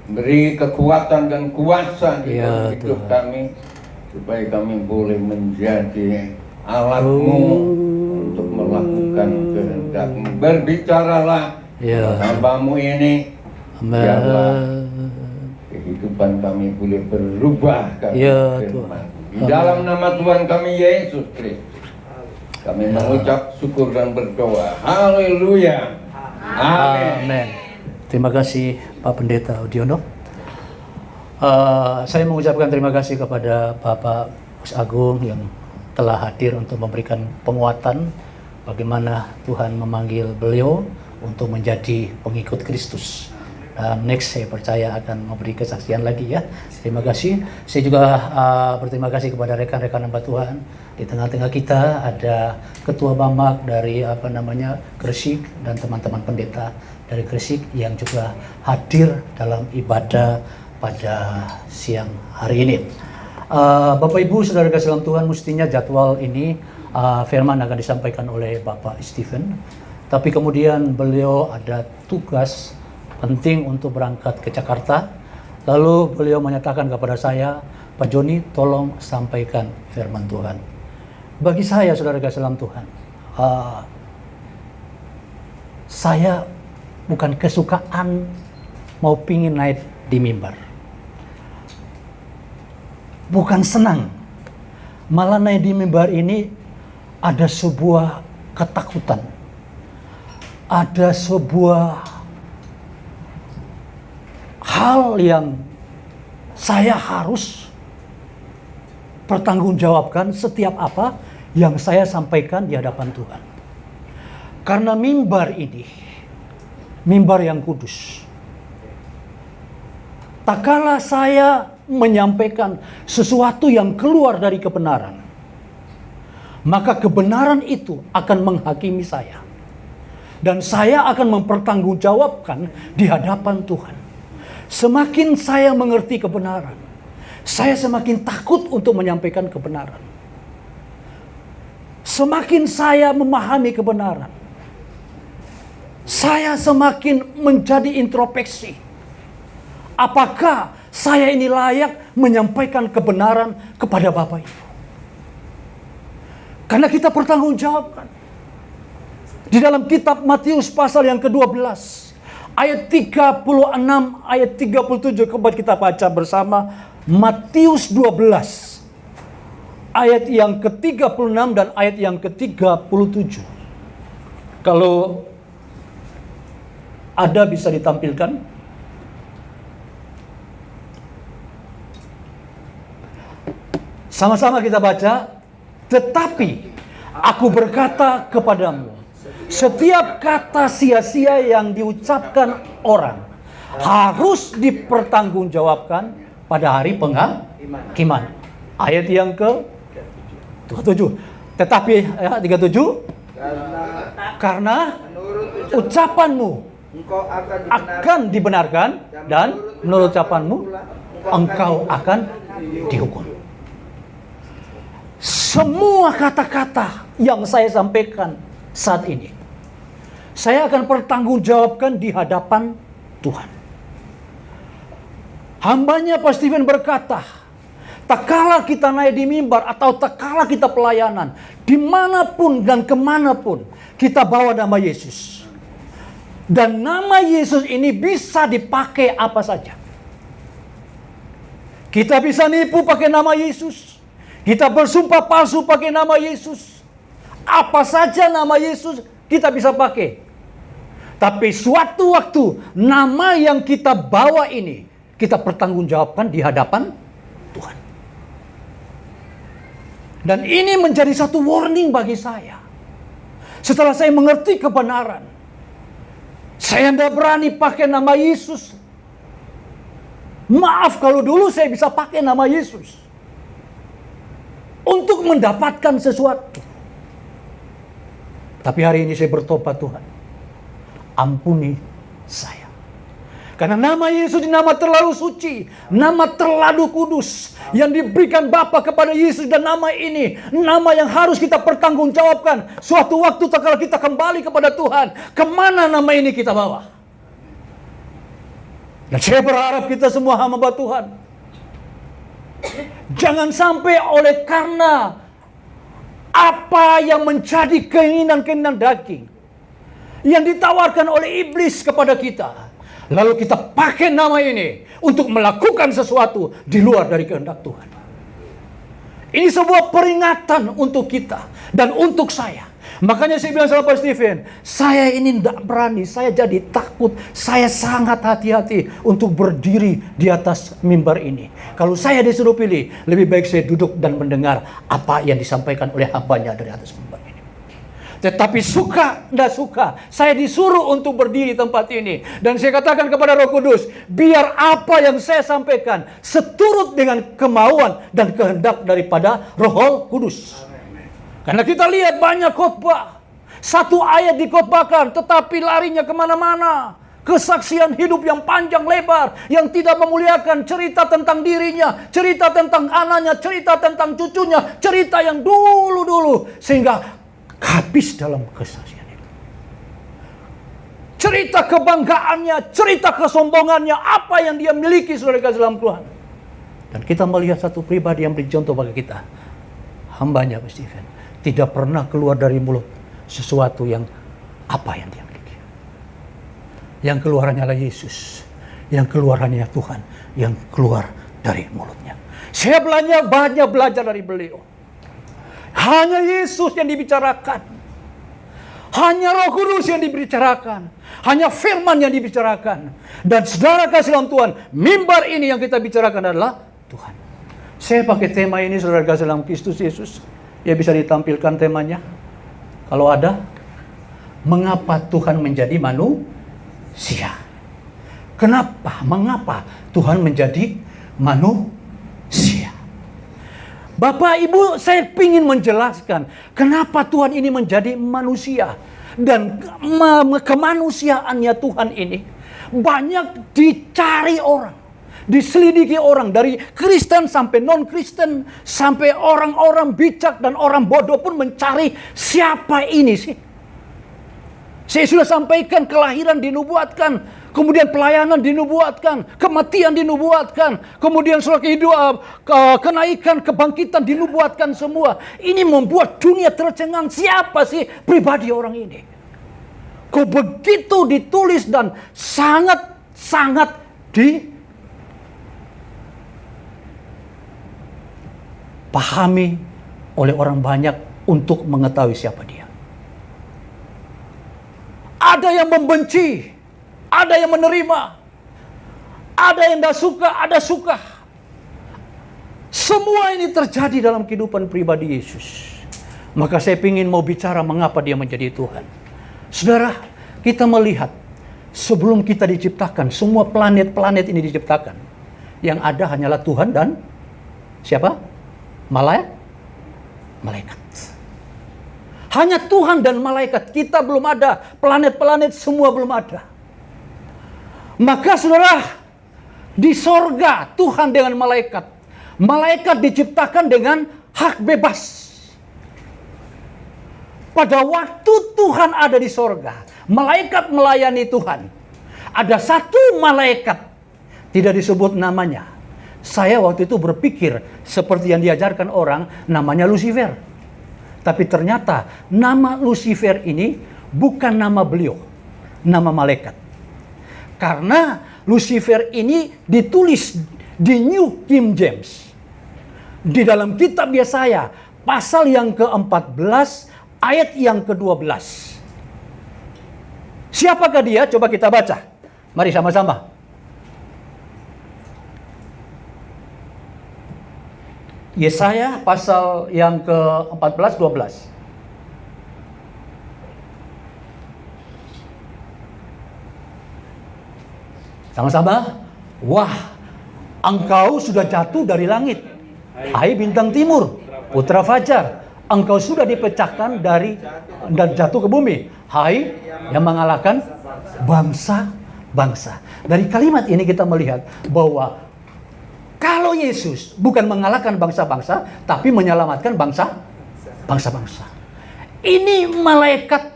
Beri kekuatan dan kuasa di dalam Ya, hidup Tuhan. kami, supaya kami boleh menjadi alat-Mu untuk melakukan kehendak-Mu. Berbicaralah Ya. hamba-Mu ini, biarlah Amin. kehidupan kami boleh berubah karena Ya, firman. Di Tuhan. dalam nama Tuhan kami Yesus Kristus, kami Ya. mengucap syukur dan berdoa. Haleluya. Amin. Amin. Terima kasih Pak Pendeta Udiono. Saya mengucapkan terima kasih kepada Bapak Gus Agung yang telah hadir untuk memberikan penguatan bagaimana Tuhan memanggil beliau untuk menjadi pengikut Kristus. Next saya percaya akan memberi kesaksian lagi ya. Terima kasih. Saya juga berterima kasih kepada rekan-rekan hamba Tuhan. Di tengah-tengah kita ada Ketua Bamak dari Gresik dan teman-teman pendeta dari Gresik yang juga hadir dalam ibadah pada siang hari ini. Bapak Ibu Saudara kasih dalam Tuhan, mestinya jadwal ini firman akan disampaikan oleh Bapak Stephen, tapi kemudian beliau ada tugas penting untuk berangkat ke Jakarta. Lalu beliau menyatakan kepada saya, Pak Joni, tolong sampaikan firman Tuhan. Bagi saya, saudara kasih dalam Tuhan, saya bukan kesukaan mau pingin naik di mimbar. Bukan senang. Malah naik di mimbar ini ada sebuah ketakutan. Ada sebuah hal yang saya harus pertanggungjawabkan setiap apa yang saya sampaikan di hadapan Tuhan. Karena mimbar ini, mimbar yang kudus. Tak kala saya menyampaikan sesuatu yang keluar dari kebenaran, maka kebenaran itu akan menghakimi saya. Dan saya akan mempertanggungjawabkan di hadapan Tuhan. Semakin saya mengerti kebenaran, saya semakin takut untuk menyampaikan kebenaran. Semakin saya memahami kebenaran, saya semakin menjadi introspeksi. Apakah saya ini layak menyampaikan kebenaran kepada Bapak Ibu? Karena kita bertanggungjawabkan. Di dalam kitab Matius pasal yang ke-12, ayat 36, ayat 37, coba kita baca bersama. Matius 12, ayat yang ke-36 dan ayat yang ke-37. Kalau ada bisa ditampilkan. Sama-sama kita baca. Tetapi aku berkata kepadamu, setiap kata sia-sia yang diucapkan orang harus dipertanggungjawabkan pada hari penghakiman. Ayat yang ke-37. Tetapi ya, 37. Karena ucapanmu akan dibenarkan dan menurut ucapanmu engkau akan dihukum. Semua kata-kata yang saya sampaikan saat ini, saya akan pertanggungjawabkan di hadapan Tuhan. Hambanya Pak Stephen berkata, tak kala kita naik di mimbar atau tak kala kita pelayanan, dimanapun dan kemanapun kita bawa nama Yesus. Dan nama Yesus ini bisa dipakai apa saja. Kita bisa nipu pakai nama Yesus. Kita bersumpah palsu pakai nama Yesus. Apa saja nama Yesus kita bisa pakai. Tapi suatu waktu nama yang kita bawa ini kita pertanggungjawabkan di hadapan Tuhan. Dan ini menjadi satu warning bagi saya. Setelah saya mengerti kebenaran, saya tidak berani pakai nama Yesus. Maaf kalau dulu saya bisa pakai nama Yesus untuk mendapatkan sesuatu. Tapi hari ini saya bertobat, Tuhan, ampuni saya. Karena nama Yesus nama terlalu suci, nama terlalu kudus yang diberikan Bapa kepada Yesus, dan nama ini nama yang harus kita pertanggungjawabkan. Suatu waktu kalau kita kembali kepada Tuhan, kemana nama ini kita bawa? Dan saya berharap kita semua hamba Tuhan, jangan sampai oleh karena apa yang menjadi keinginan-keinginan daging yang ditawarkan oleh iblis kepada kita, lalu kita pakai nama ini untuk melakukan sesuatu di luar dari kehendak Tuhan. Ini sebuah peringatan untuk kita dan untuk saya. Makanya saya bilang sama Pak Stephen, saya ini tidak berani, saya jadi takut, saya sangat hati-hati untuk berdiri di atas mimbar ini. Kalau saya disuruh pilih, lebih baik saya duduk dan mendengar apa yang disampaikan oleh hambanya dari atas mimbar ini. Tetapi suka, tidak suka, saya disuruh untuk berdiri di tempat ini. Dan saya katakan kepada Roh Kudus, biar apa yang saya sampaikan seturut dengan kemauan dan kehendak daripada Roh Kudus. Karena kita lihat banyak khotbah, satu ayat dikhotbahkan, tetapi larinya kemana-mana. Kesaksian hidup yang panjang lebar, yang tidak memuliakan, cerita tentang dirinya, cerita tentang anaknya, cerita tentang cucunya, cerita yang dulu-dulu, sehingga habis dalam kesaksian itu. Cerita kebanggaannya, cerita kesombongannya, apa yang dia miliki, saudara dalam Tuhan. Dan kita melihat satu pribadi yang beri contoh bagi kita, hambanya Pak Stephen, tidak pernah keluar dari mulut sesuatu yang apa yang dia miliki. Yang keluar hanyalah Yesus, yang keluar hanya Tuhan, yang keluar dari mulutnya. Saya banyak belajar dari beliau. Hanya Yesus yang dibicarakan, hanya Roh Kudus yang dibicarakan, hanya firman yang dibicarakan. Dan saudara kasih dalam Tuhan, mimbar ini yang kita bicarakan adalah Tuhan. Saya pakai tema ini, saudara kasih dalam Kristus Yesus. Ya, bisa ditampilkan temanya kalau ada. Mengapa Tuhan menjadi manusia? Kenapa? Mengapa Tuhan menjadi manusia? Bapak Ibu, saya ingin menjelaskan kenapa Tuhan ini menjadi manusia. Dan kemanusiaannya Tuhan ini banyak dicari orang, diselidiki orang, dari Kristen sampai non-Kristen, sampai orang-orang bijak dan orang bodoh pun mencari siapa ini sih. Saya sudah sampaikan, kelahiran dinubuatkan, kemudian pelayanan dinubuatkan, kematian dinubuatkan, kemudian surat kehidupan, kenaikan, kebangkitan dinubuatkan semua. Ini membuat dunia tercengang, siapa sih pribadi orang ini? Kok begitu ditulis dan sangat dipahami oleh orang banyak untuk mengetahui siapa dia. Ada yang membenci, ada yang menerima, ada yang tidak suka, ada suka. Semua ini terjadi dalam kehidupan pribadi Yesus. Maka saya ingin mau bicara mengapa dia menjadi Tuhan. Saudara, kita melihat sebelum kita diciptakan, semua planet-planet ini diciptakan. Yang ada hanyalah Tuhan dan siapa? Malaikat. Hanya Tuhan dan malaikat. Kita belum ada. Planet-planet semua belum ada. Maka saudara, di sorga Tuhan dengan malaikat. Malaikat diciptakan dengan hak bebas. Pada waktu Tuhan ada di sorga, malaikat melayani Tuhan. Ada satu malaikat, tidak disebut namanya. Saya waktu itu berpikir seperti yang diajarkan orang, namanya Lucifer. Tapi ternyata nama Lucifer ini bukan nama beliau, nama malaikat. Karena Lucifer ini ditulis di New King James. Di dalam kitab Yesaya, pasal yang ke-14, ayat yang ke-12. Siapakah dia? Coba kita baca. Mari sama-sama. Yesaya pasal yang ke-14, 12. Sama-sama. Wah, engkau sudah jatuh dari langit, hai bintang timur, putra fajar. Engkau sudah dipecahkan dan jatuh ke bumi, hai yang mengalahkan bangsa-bangsa. Dari kalimat ini kita melihat bahwa kalau Yesus bukan mengalahkan bangsa-bangsa, tapi menyelamatkan bangsa-bangsa. Ini malaikat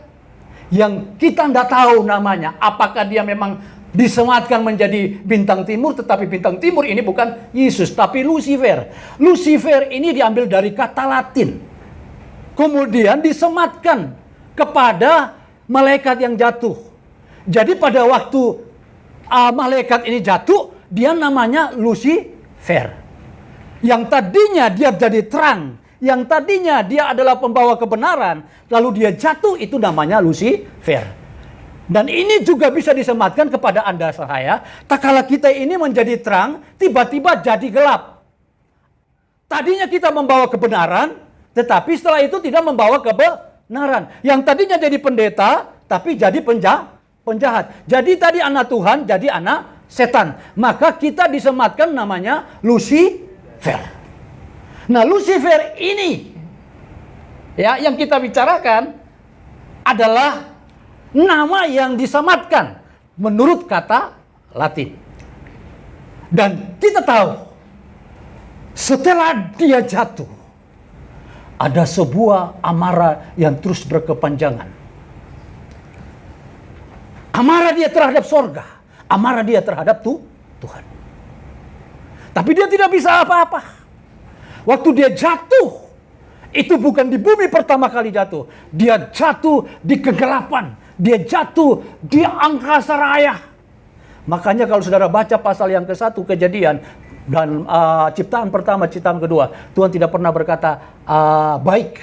yang kita tidak tahu namanya. Apakah dia memang disematkan menjadi bintang timur, tetapi bintang timur ini bukan Yesus, tapi Lucifer. Lucifer ini diambil dari kata Latin. Kemudian disematkan kepada malaikat yang jatuh. Jadi pada waktu malaikat ini jatuh, dia namanya Lucifer. Yang tadinya dia jadi terang, yang tadinya dia adalah pembawa kebenaran, lalu dia jatuh, itu namanya Lucifer. Dan ini juga bisa disematkan kepada Anda saya, tak kala kita ini menjadi terang, tiba-tiba jadi gelap. Tadinya kita membawa kebenaran, tetapi setelah itu tidak membawa kebenaran. Yang tadinya jadi pendeta, tapi jadi penjahat. Jadi tadi anak Tuhan, jadi anak setan. Maka kita disematkan namanya Lucifer. Nah, Lucifer ini ya yang kita bicarakan adalah nama yang disematkan menurut kata Latin. Dan kita tahu setelah dia jatuh ada sebuah amarah yang terus berkepanjangan. Amarah dia terhadap sorga, amarah dia terhadap Tuhan. Tapi dia tidak bisa apa-apa. Waktu dia jatuh, itu bukan di bumi pertama kali jatuh. Dia jatuh di kegelapan. Dia jatuh di angkasa raya. Makanya kalau saudara baca pasal yang ke-1 Kejadian dan ciptaan pertama, ciptaan kedua, Tuhan tidak pernah berkata baik.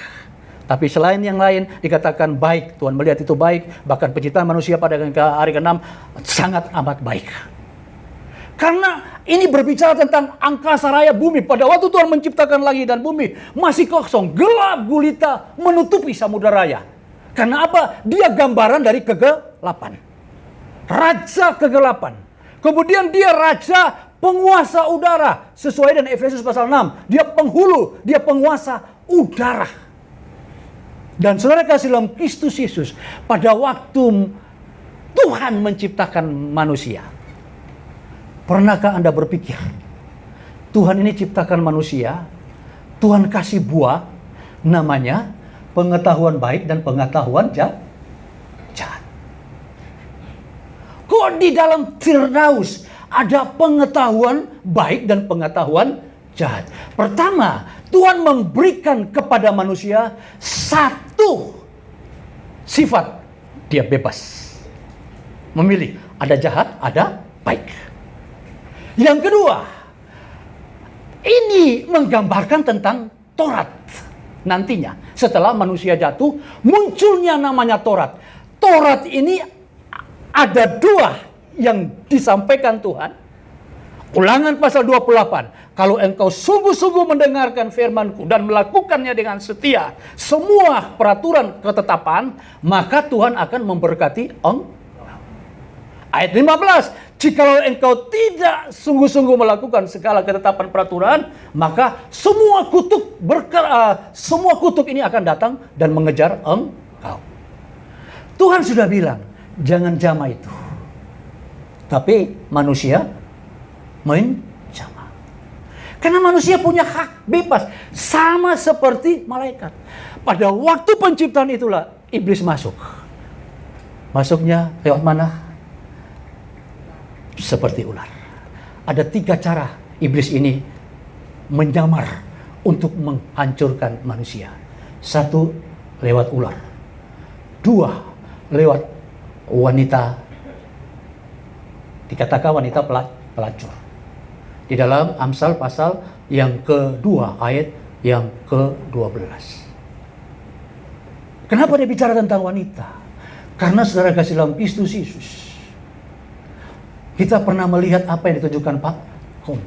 Tapi selain yang lain dikatakan baik. Tuhan melihat itu baik. Bahkan penciptaan manusia pada hari ke-6 sangat amat baik. Karena ini berbicara tentang angkasa raya bumi. Pada waktu Tuhan menciptakan langit dan bumi, masih kosong, gelap gulita, menutupi samudera raya. Karena apa? Dia gambaran dari kegelapan. Raja kegelapan. Kemudian dia raja penguasa udara. Sesuai dengan Efesus pasal 6. Dia penghulu, dia penguasa udara. Dan saudara kasih dalam Kristus Yesus, pada waktu Tuhan menciptakan manusia, pernahkah Anda berpikir, Tuhan ini ciptakan manusia, Tuhan kasih buah, namanya pengetahuan baik dan pengetahuan jahat. Kok di dalam Firdaus ada pengetahuan baik dan pengetahuan jahat? Pertama, Tuhan memberikan kepada manusia satu sifat, dia bebas memilih, ada jahat, ada baik. Yang kedua, ini menggambarkan tentang Taurat. Nantinya, setelah manusia jatuh, munculnya namanya Taurat. Taurat ini ada dua yang disampaikan Tuhan. Ulangan pasal 28. Kalau engkau sungguh-sungguh mendengarkan firman-Ku dan melakukannya dengan setia, semua peraturan ketetapan, maka Tuhan akan memberkati engkau. Ayat 15, jikalau engkau tidak sungguh-sungguh melakukan segala ketetapan peraturan, maka semua kutuk ini akan datang dan mengejar engkau. Tuhan sudah bilang, jangan jama itu. Tapi manusia menjama. Karena manusia punya hak bebas, sama seperti malaikat. Pada waktu penciptaan itulah iblis masuk. Masuknya lewat mana? Seperti ular. Ada 3 cara iblis ini menyamar untuk menghancurkan manusia. 1, lewat ular. 2, lewat wanita. Dikatakan wanita pelacur. Di dalam Amsal pasal yang kedua, ayat yang ke-12. Kenapa dia bicara tentang wanita? Karena saudara kasih dalam Kristus Yesus, kita pernah melihat apa yang ditunjukkan Pak Kom.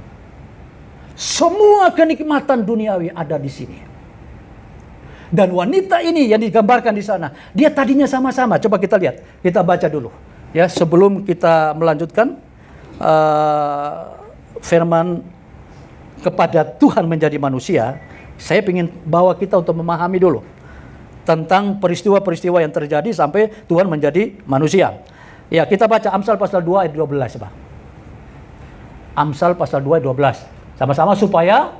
Semua kenikmatan duniawi ada di sini. Dan wanita ini yang digambarkan di sana, dia tadinya sama-sama. Coba kita lihat, kita baca dulu. Ya, sebelum kita melanjutkan firman kepada Tuhan menjadi manusia, saya ingin bawa kita untuk memahami dulu tentang peristiwa-peristiwa yang terjadi sampai Tuhan menjadi manusia. Ya, kita baca Amsal pasal 2 ayat 12, Pak. Amsal pasal 2 ayat 12. Sama-sama, supaya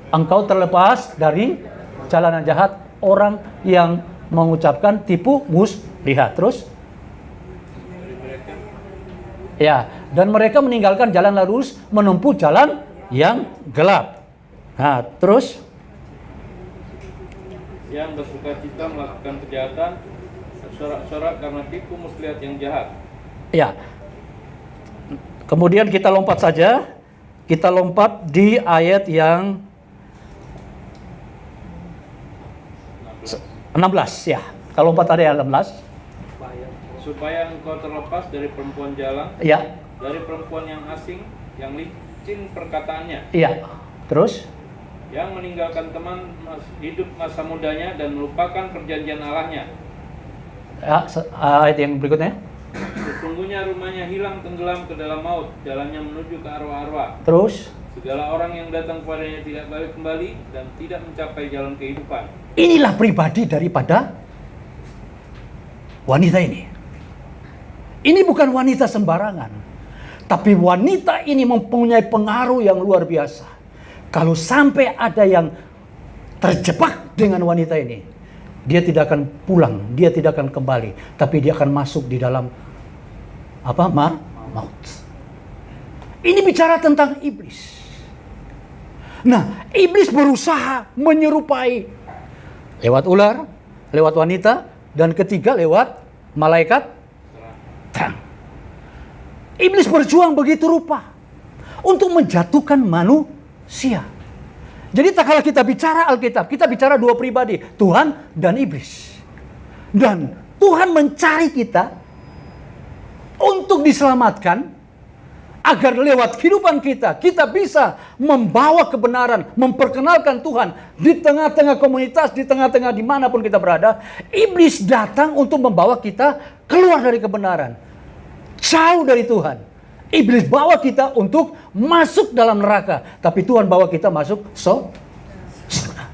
engkau terlepas dari jalanan jahat orang yang mengucapkan tipu muslihat. Terus Ya, dan mereka meninggalkan jalan lurus menempuh jalan yang gelap. Nah, terus yang bersukacita melakukan kejahatan, bersorak-sorak karena tipu muslihat yang jahat. ya. Kemudian kita lompat saja. Kita lompat di ayat yang 16 ya. Kita lompat tadi ayat 16. Supaya engkau terlepas dari perempuan jalang, Ya. dari perempuan yang asing, yang licin perkataannya, Iya. Terus yang meninggalkan teman hidup masa mudanya dan melupakan perjanjian Allahnya. ya, ayat yang berikutnya. Sesungguhnya rumahnya hilang tenggelam ke dalam maut, jalannya menuju ke arwah-arwah. Terus Segala orang yang datang kepadanya tidak balik kembali dan tidak mencapai jalan kehidupan. inilah pribadi daripada wanita ini. Ini bukan wanita sembarangan, tapi wanita ini mempunyai pengaruh yang luar biasa. Kalau sampai ada yang terjebak dengan wanita ini, dia tidak akan pulang, dia tidak akan kembali, tapi dia akan masuk di dalam maut. Ini bicara tentang iblis. Nah, iblis berusaha menyerupai lewat ular, lewat wanita, dan ketiga lewat malaikat terang. Iblis berjuang begitu rupa untuk menjatuhkan manusia. Jadi tak kala kita bicara Alkitab, kita bicara dua pribadi, Tuhan dan iblis. Dan Tuhan mencari kita untuk diselamatkan, agar lewat kehidupan kita bisa membawa kebenaran, memperkenalkan Tuhan di tengah-tengah komunitas, di tengah-tengah dimanapun kita berada. Iblis datang untuk membawa kita keluar dari kebenaran, jauh dari Tuhan. Iblis bawa kita untuk masuk dalam neraka, tapi Tuhan bawa kita masuk surga.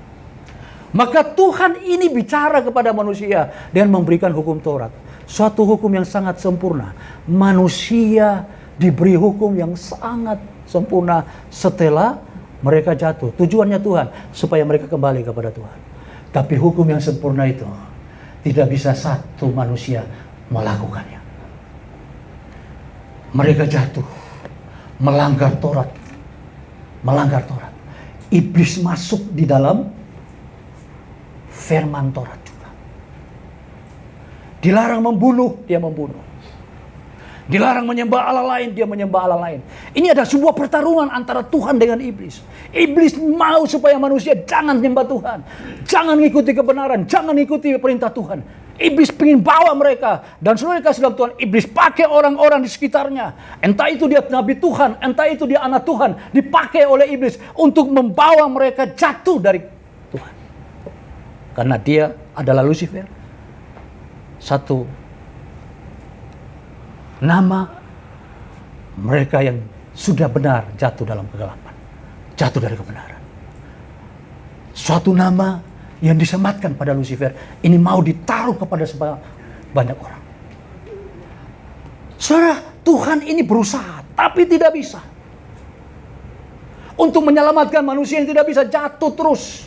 Maka Tuhan ini bicara kepada manusia dan memberikan hukum Taurat, suatu hukum yang sangat sempurna. Manusia diberi hukum yang sangat sempurna setelah mereka jatuh. Tujuannya Tuhan supaya mereka kembali kepada Tuhan. Tapi hukum yang sempurna itu tidak bisa satu manusia melakukannya. Mereka jatuh, melanggar Taurat. Iblis masuk di dalam firman Taurat juga. Dilarang membunuh, dia membunuh. Dilarang menyembah Allah lain, dia menyembah Allah lain. Ini ada sebuah pertarungan antara Tuhan dengan iblis. Iblis mau supaya manusia jangan menyembah Tuhan, jangan mengikuti kebenaran, jangan mengikuti perintah Tuhan. Iblis ingin bawa mereka, dan saudara kasih dalam Tuhan, iblis pakai orang-orang di sekitarnya. Entah itu dia nabi Tuhan, entah itu dia anak Tuhan, dipakai oleh iblis untuk membawa mereka jatuh dari Tuhan. Karena dia adalah Lucifer. Satu nama mereka yang sudah benar jatuh dalam kegelapan, jatuh dari kebenaran. Suatu nama yang disematkan pada Lucifer ini mau ditaruh kepada banyak orang. Saudara, Tuhan ini berusaha tapi tidak bisa untuk menyelamatkan manusia yang tidak bisa, jatuh terus.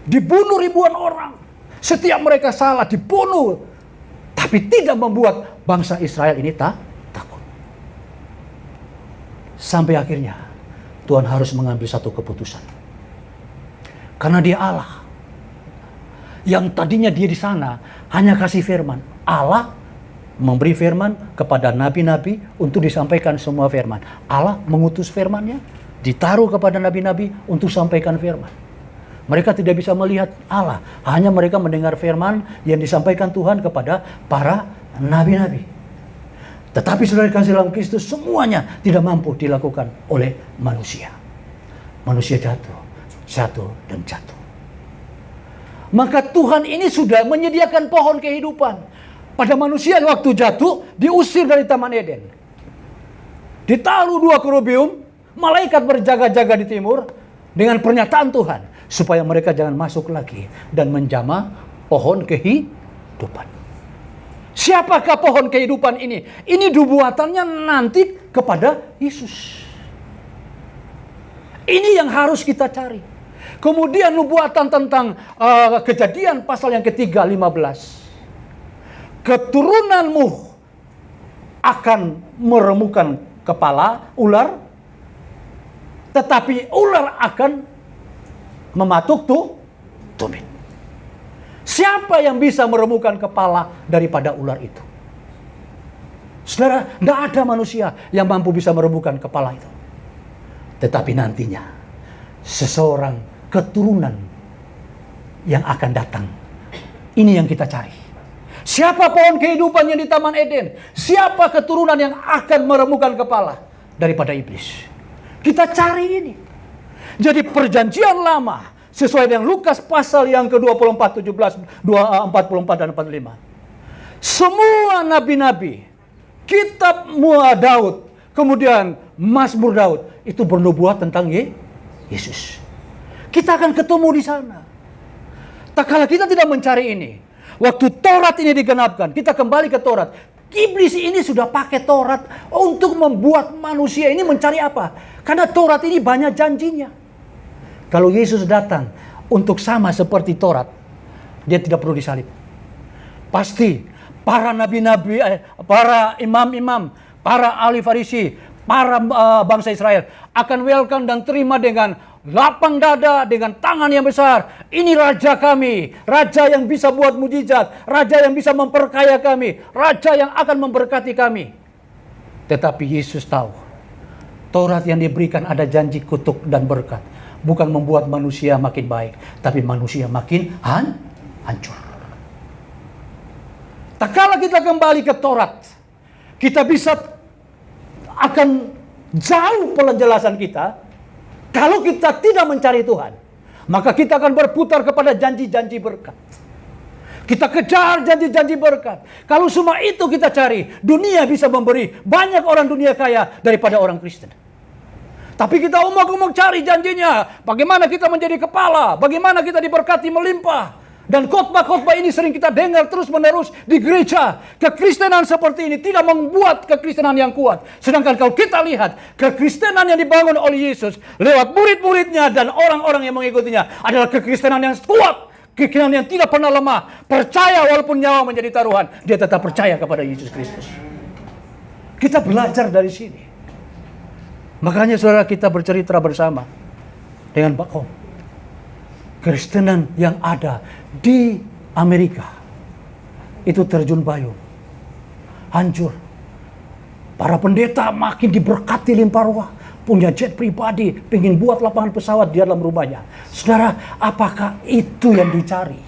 Dibunuh ribuan orang, setiap mereka salah dibunuh, tapi tidak membuat bangsa Israel ini takut. Sampai akhirnya Tuhan harus mengambil satu keputusan. Karena dia Allah. Yang tadinya dia di sana hanya kasih firman. Allah memberi firman kepada nabi-nabi untuk disampaikan semua firman. Allah mengutus firmannya, ditaruh kepada nabi-nabi untuk sampaikan firman. Mereka tidak bisa melihat Allah, hanya mereka mendengar firman yang disampaikan Tuhan kepada para nabi-nabi. Tetapi saudara kasih dalam Kristus, semuanya tidak mampu dilakukan oleh manusia. Manusia jatuh dan jatuh. Maka Tuhan ini sudah menyediakan pohon kehidupan pada manusia yang waktu jatuh diusir dari Taman Eden. Ditaruh dua kerubium, malaikat berjaga-jaga di timur dengan pernyataan Tuhan supaya mereka jangan masuk lagi dan menjamah pohon kehidupan. Siapakah pohon kehidupan ini? Ini nubuatannya nanti kepada Yesus. Ini yang harus kita cari. Kemudian nubuatan tentang Kejadian pasal yang ketiga 15. Keturunanmu akan meremukkan kepala ular, tetapi ular akan mematuk tumit. Siapa yang bisa meremukkan kepala daripada ular itu? Saudara, tidak ada manusia yang mampu bisa meremukkan kepala itu. Tetapi nantinya, seseorang keturunan yang akan datang. Ini yang kita cari. Siapa pohon kehidupan yang di Taman Eden? Siapa keturunan yang akan meremukkan kepala daripada iblis? Kita cari ini. Jadi perjanjian lama, sesuai dengan Lukas pasal yang ke-24, 17, 44 dan 45. Semua nabi-nabi, kitab Daud, kemudian Mazmur Daud, itu bernubuat tentang Yesus. Kita akan ketemu di sana. Tak kala kita tidak mencari ini, waktu Taurat ini digenapkan, kita kembali ke Taurat. Iblis ini sudah pakai Taurat untuk membuat manusia ini mencari apa? Karena Taurat ini banyak janjinya. Kalau Yesus datang untuk sama seperti Taurat, dia tidak perlu disalib. Pasti para nabi-nabi, para imam-imam, para ahli Farisi, para bangsa Israel akan welcome dan terima dengan lapang dada, dengan tangan yang besar. Ini raja kami, raja yang bisa buat mujizat, raja yang bisa memperkaya kami, raja yang akan memberkati kami. Tetapi Yesus tahu, Taurat yang diberikan ada janji kutuk dan berkat. Bukan membuat manusia makin baik, tapi manusia makin hancur. Tak kala kita kembali ke Taurat, kita bisa akan jauh penjelasan kita. Kalau kita tidak mencari Tuhan, maka kita akan berputar kepada janji-janji berkat. Kita kejar janji-janji berkat. Kalau semua itu kita cari, dunia bisa memberi banyak orang dunia kaya daripada orang Kristen. Tapi kita umum-umum cari janjinya. Bagaimana kita menjadi kepala, bagaimana kita diberkati melimpah. Dan khotbah-khotbah ini sering kita dengar terus-menerus di gereja. Kekristenan seperti ini tidak membuat kekristenan yang kuat. Sedangkan kalau kita lihat, kekristenan yang dibangun oleh Yesus lewat murid-muridnya dan orang-orang yang mengikutinya adalah kekristenan yang kuat. Kekristenan yang tidak pernah lemah. Percaya walaupun nyawa menjadi taruhan, dia tetap percaya kepada Yesus Kristus. Kita belajar dari sini. Makanya saudara, kita bercerita bersama dengan Pak Kom. Kristenan yang ada di Amerika itu terjun payung, hancur. Para pendeta makin diberkati limpah ruah, punya jet pribadi, pengen buat lapangan pesawat di dalam rumahnya. Saudara, apakah itu yang dicari?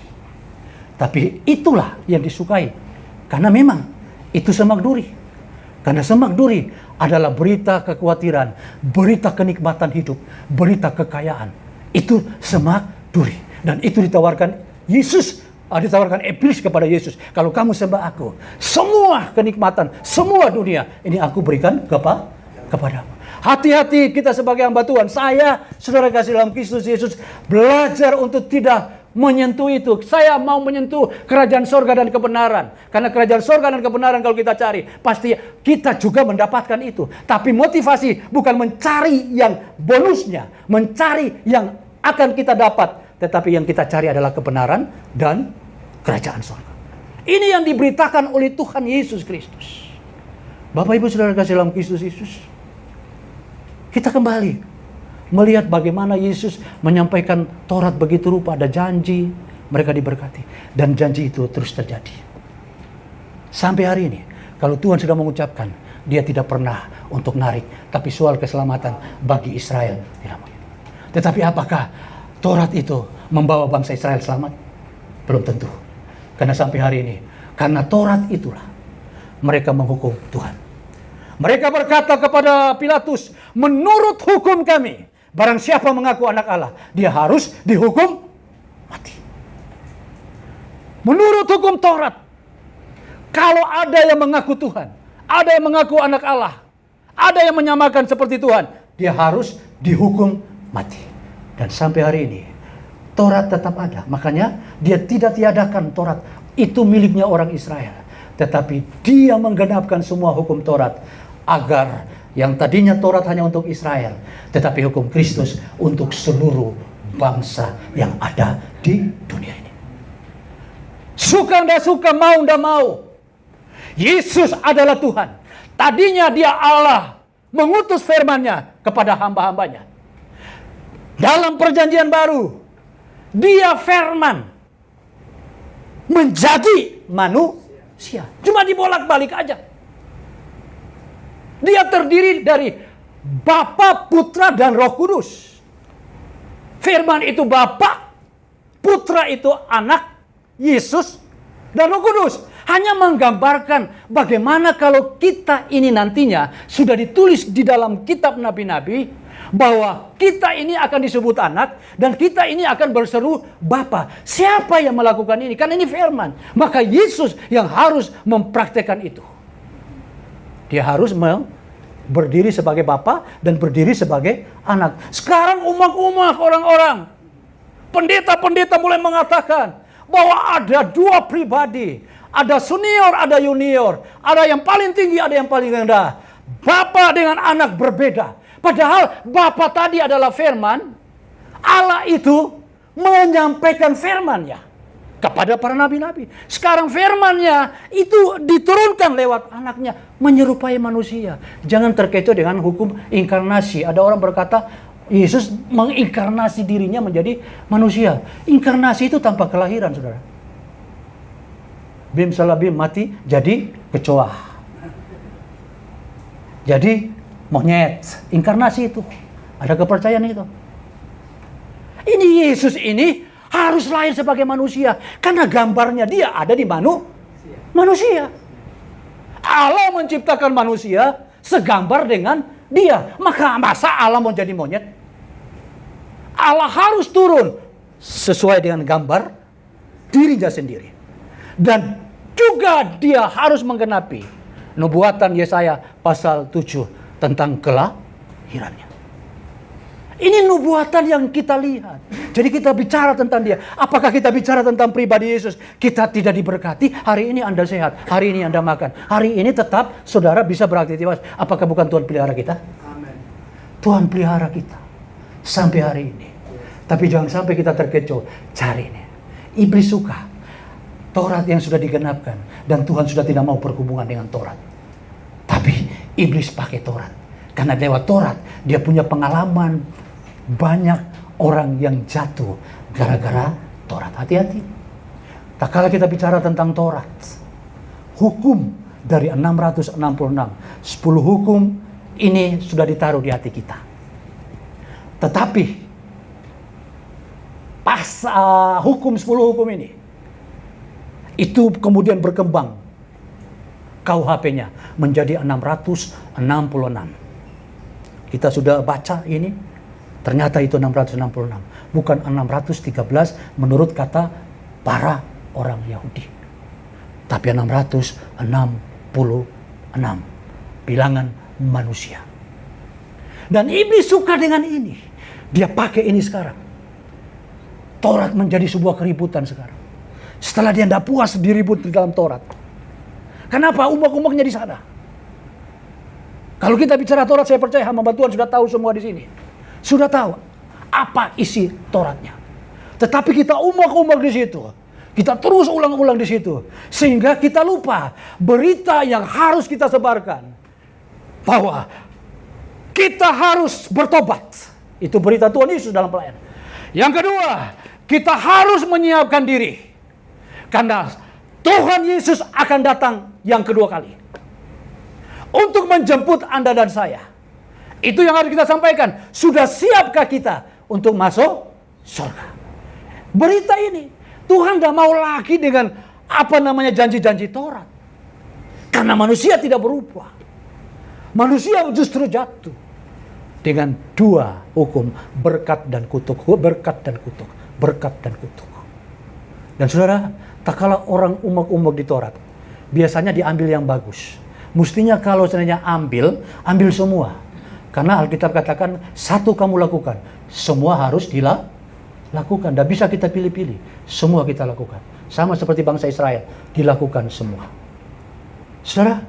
Tapi itulah yang disukai, karena memang itu semak duri. Karena semak duri adalah berita kekhawatiran, berita kenikmatan hidup, berita kekayaan. Itu semak duri. Dan itu ditawarkan Yesus, ditawarkan iblis kepada Yesus. Kalau kamu sembah aku, semua kenikmatan, semua dunia, ini aku berikan kepadamu. Hati-hati kita sebagai hamba Tuhan. Saya, saudara kasih dalam Kristus Yesus, belajar untuk tidak menyentuh itu. Saya mau menyentuh kerajaan sorga dan kebenaran. Karena kerajaan sorga dan kebenaran kalau kita cari, pasti kita juga mendapatkan itu. Tapi motivasi bukan mencari yang bonusnya, mencari yang akan kita dapat. Tetapi yang kita cari adalah kebenaran dan kerajaan sorga. Ini yang diberitakan oleh Tuhan Yesus Kristus. Bapak Ibu saudara kasih dalam Kristus Yesus, kita kembali melihat bagaimana Yesus menyampaikan Taurat begitu rupa, ada janji, mereka diberkati. Dan janji itu terus terjadi. Sampai hari ini, kalau Tuhan sudah mengucapkan, dia tidak pernah untuk narik. Tapi soal keselamatan bagi Israel, tidak mungkin. Tetapi apakah Taurat itu membawa bangsa Israel selamat? Belum tentu. Karena sampai hari ini, karena Taurat itulah, mereka menghukum Tuhan. Mereka berkata kepada Pilatus, menurut hukum kami, barang siapa mengaku anak Allah, dia harus dihukum mati. Menurut hukum Taurat, kalau ada yang mengaku Tuhan, ada yang mengaku anak Allah, ada yang menyamakan seperti Tuhan, dia harus dihukum mati. Dan sampai hari ini, Taurat tetap ada. Makanya dia tidak tiadakan Taurat. Itu miliknya orang Israel. Tetapi dia menggenapkan semua hukum Taurat. Agar yang tadinya Taurat hanya untuk Israel, tetapi hukum Kristus untuk seluruh bangsa yang ada di dunia ini. Suka ndak suka, mau ndak mau, Yesus adalah Tuhan. Tadinya dia Allah mengutus firman-Nya kepada hamba-hambanya. Dalam perjanjian baru, dia firman menjadi manusia. Cuma dibolak-balik aja. Dia terdiri dari Bapa, Putra, dan Roh Kudus. Firman itu Bapa, Putra itu Anak, Yesus, dan Roh Kudus. Hanya menggambarkan bagaimana kalau kita ini nantinya sudah ditulis di dalam kitab nabi-nabi, bahwa kita ini akan disebut anak, dan kita ini akan berseru Bapa. Siapa yang melakukan ini? Kan ini firman. Maka Yesus yang harus mempraktekkan itu. Dia harus berdiri sebagai Bapa dan berdiri sebagai anak. Sekarang umak-umak orang-orang, pendeta-pendeta mulai mengatakan bahwa ada dua pribadi. Ada senior, ada junior. Ada yang paling tinggi, ada yang paling rendah. Bapa dengan anak berbeda. Padahal Bapa tadi adalah firman. Allah itu menyampaikan firman-Nya kepada para nabi-nabi. Sekarang firman-Nya itu diturunkan lewat anaknya, menyerupai manusia. Jangan terkecoh dengan hukum inkarnasi. Ada orang berkata Yesus menginkarnasi dirinya menjadi manusia. Inkarnasi itu tanpa kelahiran, saudara. Bim salah bim, mati jadi kecoa. Jadi monyet. Inkarnasi itu. Ada kepercayaan itu. Ini Yesus ini harus lahir sebagai manusia. Karena gambarnya dia ada di manusia. Allah menciptakan manusia segambar dengan dia. Masa Allah mau jadi monyet? Allah harus turun sesuai dengan gambar dirinya sendiri. Dan juga dia harus menggenapi nubuatan Yesaya pasal 7 tentang kelahirannya. Ini nubuatan yang kita lihat. Jadi kita bicara tentang dia. Apakah kita bicara tentang pribadi Yesus? Kita tidak diberkati. Hari ini Anda sehat. Hari ini Anda makan. Hari ini tetap saudara bisa beraktivitas. Apakah bukan Tuhan pelihara kita? Amen. Tuhan pelihara kita. Sampai hari ini. Tapi jangan sampai kita terkecoh. Cari ini. Iblis suka Taurat yang sudah digenapkan. Dan Tuhan sudah tidak mau berhubungan dengan Taurat. Tapi iblis pakai Taurat. Karena lewat Taurat dia punya pengalaman. Banyak orang yang jatuh gara-gara Taurat. Hati-hati. Tak kala kita bicara tentang Taurat. Hukum dari 666. 10 hukum ini sudah ditaruh di hati kita. Tetapi pas hukum 10 hukum ini. Itu kemudian berkembang. KUHP-nya menjadi 666. Kita sudah baca ini. Ternyata itu 666. Bukan 613 menurut kata para orang Yahudi. Tapi 666. Bilangan manusia. Dan iblis suka dengan ini. Dia pakai ini sekarang. Taurat menjadi sebuah keributan sekarang. Setelah dia tidak puas diribut di dalam Taurat. Kenapa? Umak-umaknya di sana. Kalau kita bicara Taurat, saya percaya hamba Tuhan sudah tahu semua di sini. Sudah tahu apa isi Tauratnya. Tetapi kita umak-umak di situ. Kita terus ulang-ulang di situ. Sehingga kita lupa berita yang harus kita sebarkan. Bahwa kita harus bertobat. Itu berita Tuhan Yesus dalam pelayanan. Yang kedua, kita harus menyiapkan diri. Karena Tuhan Yesus akan datang yang kedua kali. Untuk menjemput Anda dan saya. Itu yang harus kita sampaikan. Sudah siapkah kita untuk masuk surga? Berita ini. Tuhan tidak mau lagi dengan janji-janji Taurat. Karena manusia tidak berubah. Manusia justru jatuh. Dengan dua hukum. Berkat dan kutuk. Berkat dan kutuk. Berkat dan kutuk. Dan saudara, tak kala orang umak-umak di Taurat, biasanya diambil yang bagus. Mestinya kalau seandainya ambil semua. Karena Alkitab katakan, satu kamu lakukan, semua harus dilakukan. Tidak bisa kita pilih-pilih, semua kita lakukan. Sama seperti bangsa Israel, dilakukan semua. Saudara,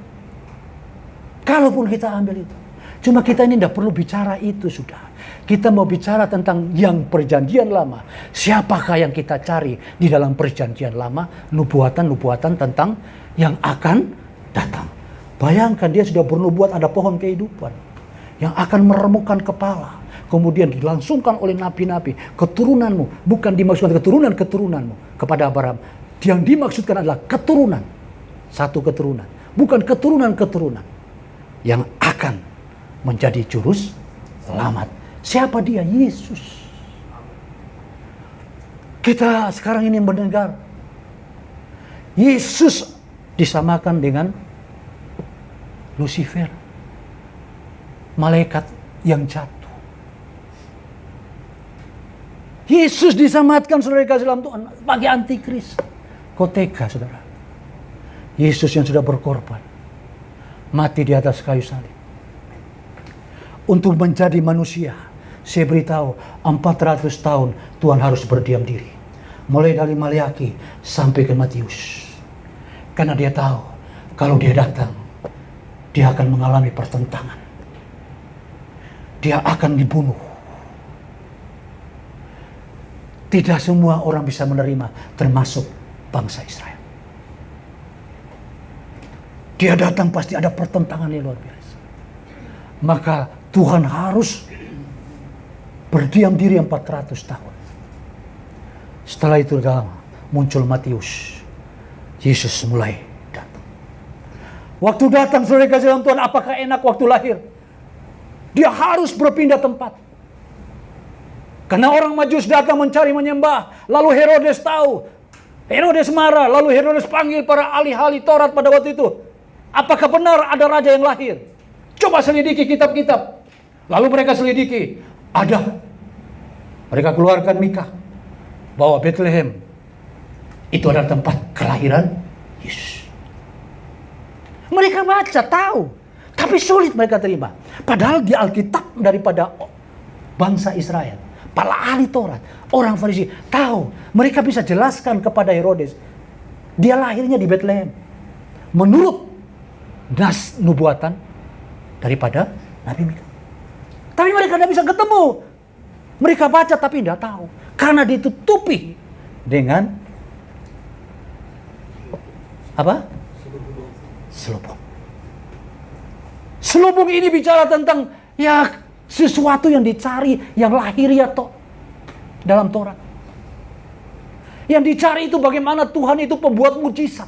kalaupun kita ambil itu, cuma kita ini tidak perlu bicara itu sudah. Kita mau bicara tentang yang perjanjian lama. Siapakah yang kita cari di dalam perjanjian lama? Nubuatan-nubuatan tentang yang akan datang. Bayangkan dia sudah bernubuat ada pohon kehidupan yang akan meremukkan kepala. Kemudian dilangsungkan oleh nabi-nabi, keturunanmu, bukan dimaksudkan keturunan-keturunanmu kepada Abraham. Yang dimaksudkan adalah keturunan, satu keturunan, bukan keturunan-keturunan yang akan menjadi jurus selamat. Siapa dia? Yesus. Kita sekarang ini mendengar Yesus disamakan dengan Lucifer, malaikat yang jatuh. Yesus disamakan, saudara kasih dalam Tuhan, sebagai antikris. Kau tega, saudara? Yesus yang sudah berkorban, mati di atas kayu salib untuk menjadi manusia. Saya beritahu, 400 tahun Tuhan harus berdiam diri, mulai dari Maliaki sampai ke Matius, karena dia tahu kalau dia datang, dia akan mengalami pertentangan, dia akan dibunuh. Tidak semua orang bisa menerima, termasuk bangsa Israel. Dia datang pasti ada pertentangan yang luar biasa. Maka Tuhan harus berdiam diri 400 tahun. Setelah itu muncul Matius. Yesus mulai datang. Waktu datang, saudara kasih dalam Tuhan, apakah enak waktu lahir? Dia harus berpindah tempat. Karena orang Majus datang mencari menyembah. Lalu Herodes tahu. Herodes marah. Lalu Herodes panggil para ahli-ahli Taurat pada waktu itu. Apakah benar ada raja yang lahir? Coba selidiki kitab-kitab. Lalu mereka selidiki. Ada. Mereka keluarkan Mika. Bahwa Bethlehem itu adalah tempat kelahiran Yesus. Mereka baca, tahu. Tapi sulit mereka terima. Padahal di Alkitab daripada bangsa Israel, para ahli Taurat, orang Farisi tahu, mereka bisa jelaskan kepada Herodes, dia lahirnya di Bethlehem menurut nas nubuatan daripada Nabi Mika. Tapi mereka tidak bisa ketemu. Mereka baca tapi tidak tahu, karena ditutupi dengan apa? Selubung. Selubung ini bicara tentang sesuatu yang dicari, yang lahiriah dalam Taurat. Yang dicari itu bagaimana Tuhan itu pembuat mujizat.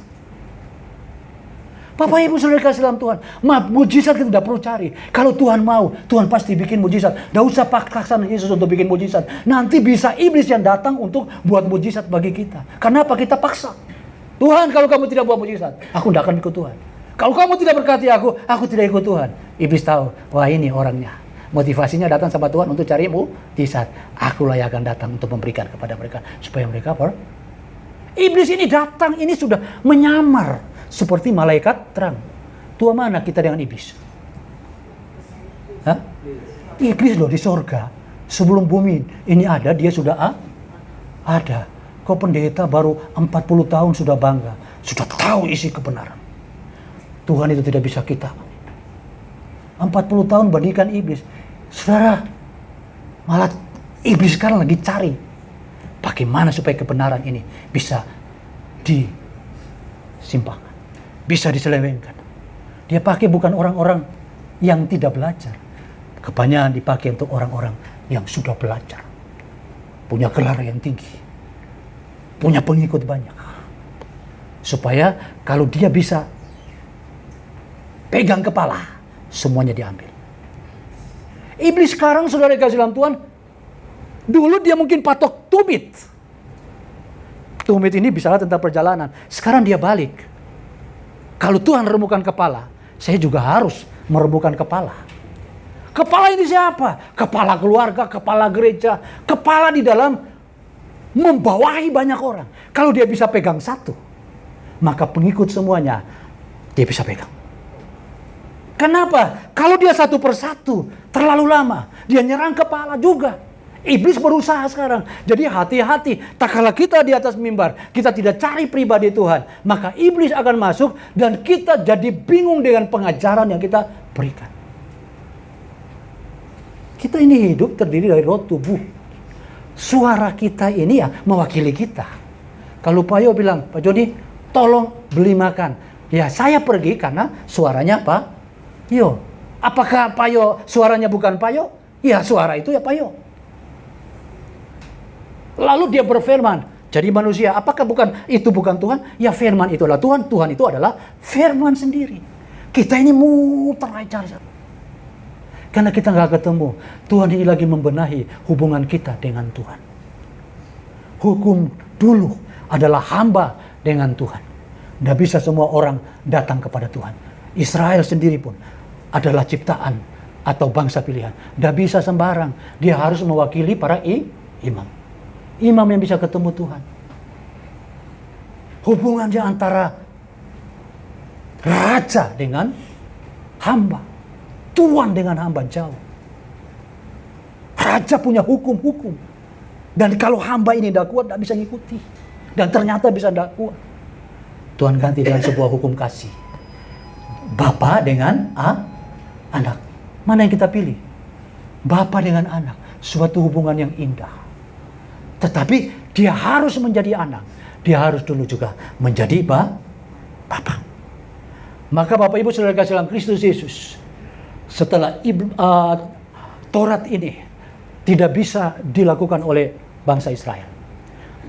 Bapak Ibu saudara kasih dalam Tuhan, mujizat kita tidak perlu cari. Kalau Tuhan mau, Tuhan pasti bikin mujizat. Tidak usah paksakan Yesus untuk bikin mujizat. Nanti bisa iblis yang datang untuk buat mujizat bagi kita. Kenapa kita paksa? Tuhan, kalau kamu tidak buat mujizat, aku tidak akan ikut Tuhan. Kalau kamu tidak berkati aku tidak ikut Tuhan. Iblis tahu, wah ini orangnya. Motivasinya datang sama Tuhan untuk cari mujizat. Akulah yang akan datang untuk memberikan kepada mereka, supaya mereka Iblis ini datang, ini sudah menyamar seperti malaikat terang. Tuhan, mana kita dengan iblis? Hah? Iblis loh di sorga. Sebelum bumi ini ada, dia sudah ada. Kau pendeta baru 40 tahun sudah bangga, sudah tahu isi kebenaran. Tuhan itu tidak bisa kita. 40 tahun bandingkan iblis. Saudara, malah iblis sekarang lagi cari bagaimana supaya kebenaran ini bisa disimpangkan, bisa diselewengkan. Dia pakai bukan orang-orang yang tidak belajar. Kebanyakan dipakai untuk orang-orang yang sudah belajar, punya gelar yang tinggi, punya pengikut banyak. Supaya kalau dia bisa pegang kepala, semuanya diambil. Iblis sekarang, saudara kasih dalam Tuhan, dulu dia mungkin patok tumit. Tumit ini bicara tentang perjalanan. Sekarang dia balik. Kalau Tuhan remukkan kepala, saya juga harus meremukkan kepala. Kepala ini siapa? Kepala keluarga, kepala gereja, kepala di dalam membawahi banyak orang. Kalau dia bisa pegang satu, maka pengikut semuanya dia bisa pegang. Kenapa? Kalau dia satu persatu, terlalu lama, dia nyerang kepala juga. Iblis berusaha sekarang. Jadi hati-hati. Tak kala kita di atas mimbar, kita tidak cari pribadi Tuhan, maka iblis akan masuk dan kita jadi bingung dengan pengajaran yang kita berikan. Kita ini hidup terdiri dari roh tubuh. Suara kita ini ya mewakili kita. Kalau Pak Yo bilang, Pak Joni, tolong beli makan. Ya, saya pergi karena suaranya Pak Yo. Apakah Pak Yo suaranya bukan Pak Yo? Ya, suara itu ya Pak Yo. Lalu dia berfirman, jadi manusia, apakah itu bukan Tuhan? Ya, firman itu adalah Tuhan, Tuhan itu adalah firman sendiri. Kita ini muter aja. Karena kita nggak ketemu, Tuhan ini lagi membenahi hubungan kita dengan Tuhan. Hukum dulu adalah hamba dengan Tuhan. Nggak bisa semua orang datang kepada Tuhan. Israel sendiri pun adalah ciptaan atau bangsa pilihan. Nggak bisa sembarang. Dia harus mewakili para imam. Imam yang bisa ketemu Tuhan. Hubungannya antara raja dengan hamba. Tuan dengan hamba jauh. Raja punya hukum-hukum. Dan kalau hamba ini tidak kuat, tidak bisa ngikuti. Dan ternyata bisa tidak kuat. Tuhan ganti dengan sebuah hukum kasih. Bapa dengan anak. Mana yang kita pilih? Bapa dengan anak. Suatu hubungan yang indah. Tetapi dia harus menjadi anak. Dia harus dulu juga menjadi bapa. Maka Bapak Ibu Saudara kasih dalam Kristus Yesus. Setelah Taurat ini tidak bisa dilakukan oleh bangsa Israel.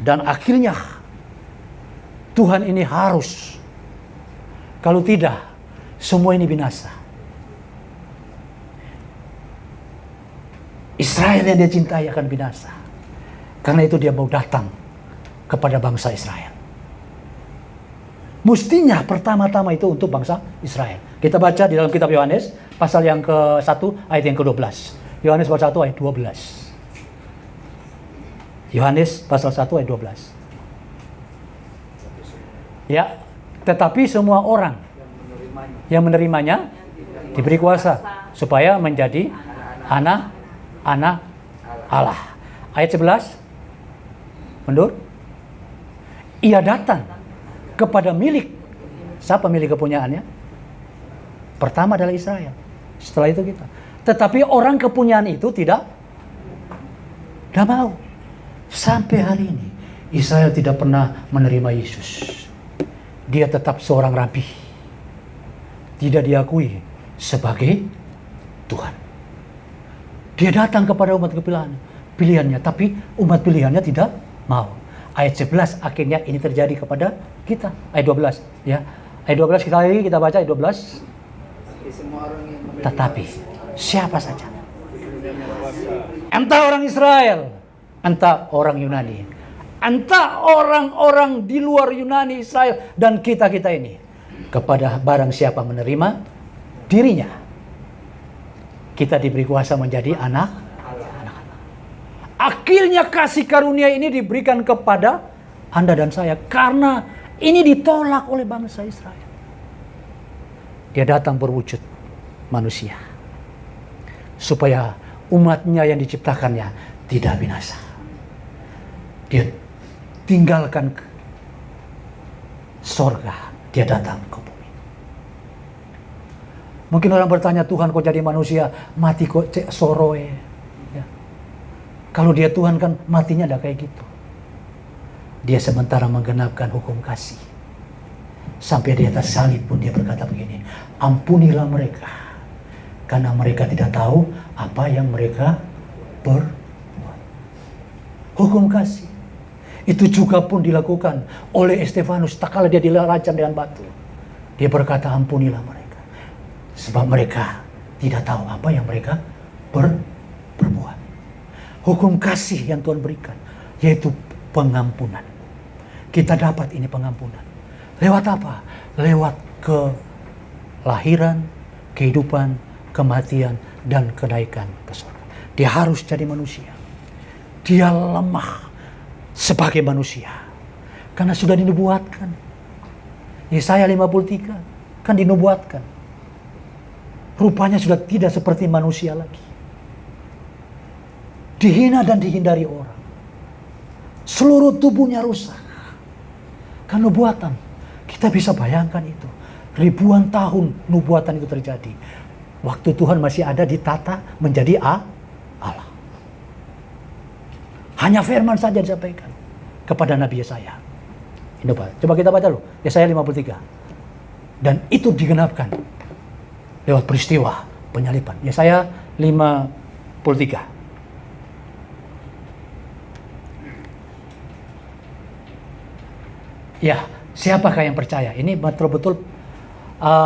Dan akhirnya Tuhan ini harus. Kalau tidak, semua ini binasa. Israel yang dia cintai akan binasa. Karena itu dia mau datang kepada bangsa Israel. Mestinya pertama-tama itu untuk bangsa Israel. Kita baca di dalam kitab Yohanes, pasal yang ke-1 ayat yang ke-12. Yohanes pasal 1 ayat 12. Yohanes pasal 1 ayat 12. Ya, tetapi semua orang yang menerimanya diberi kuasa supaya menjadi anak-anak Allah. Ayat 11. Mundur. Ia datang kepada milik. Siapa milik kepunyaannya? Pertama adalah Israel. Setelah itu kita. Tetapi orang kepunyaan itu tidak mau. Sampai hari ini Israel tidak pernah menerima Yesus. Dia tetap seorang rabi. Tidak diakui sebagai Tuhan. Dia datang kepada umat pilihannya, tapi umat pilihannya tidak mau. Ayat 11 akhirnya ini terjadi kepada kita. Ayat 12 ya. Ayat 12 kita baca ayat 12. Tetapi siapa saja, entah orang Israel, entah orang Yunani, entah orang-orang di luar Yunani, Israel, dan kita-kita ini, kepada barang siapa menerima dirinya, kita diberi kuasa menjadi anak-anak. Akhirnya kasih karunia ini diberikan kepada Anda dan saya, karena ini ditolak oleh bangsa Israel. Dia datang berwujud manusia, supaya umatnya yang diciptakannya tidak binasa. Dia tinggalkan sorga, dia datang ke bumi. Mungkin orang bertanya, Tuhan kok jadi manusia, mati kok cek soroe. Ya. Kalau dia Tuhan kan matinya ada kayak gitu. Dia sementara menggenapkan hukum kasih. Sampai di atas salib pun dia berkata begini, ampunilah mereka, karena mereka tidak tahu apa yang mereka berbuat. Hukum kasih. Itu juga pun dilakukan oleh Stefanus tak kala dia dilaracam dengan batu. Dia berkata, ampunilah mereka, sebab mereka tidak tahu apa yang mereka berbuat. Hukum kasih yang Tuhan berikan, yaitu pengampunan. Kita dapat ini pengampunan. Lewat apa? Lewat kelahiran, kehidupan, kematian, dan kenaikan ke surga. Dia harus jadi manusia. Dia lemah sebagai manusia, karena sudah dinubuatkan. Yesaya 53 kan dinubuatkan. Rupanya sudah tidak seperti manusia lagi. Dihina dan dihindari orang. Seluruh tubuhnya rusak. Kan nubuatan. Kita bisa bayangkan itu. Ribuan tahun nubuatan itu terjadi. Waktu Tuhan masih ada ditata menjadi Allah. Hanya firman saja disampaikan kepada Nabi Yesaya. Ini Pak, coba kita baca dulu. Yesaya 53. Dan itu digenapkan lewat peristiwa penyaliban. Yesaya 53. Ya, siapakah yang percaya? Ini betul-betul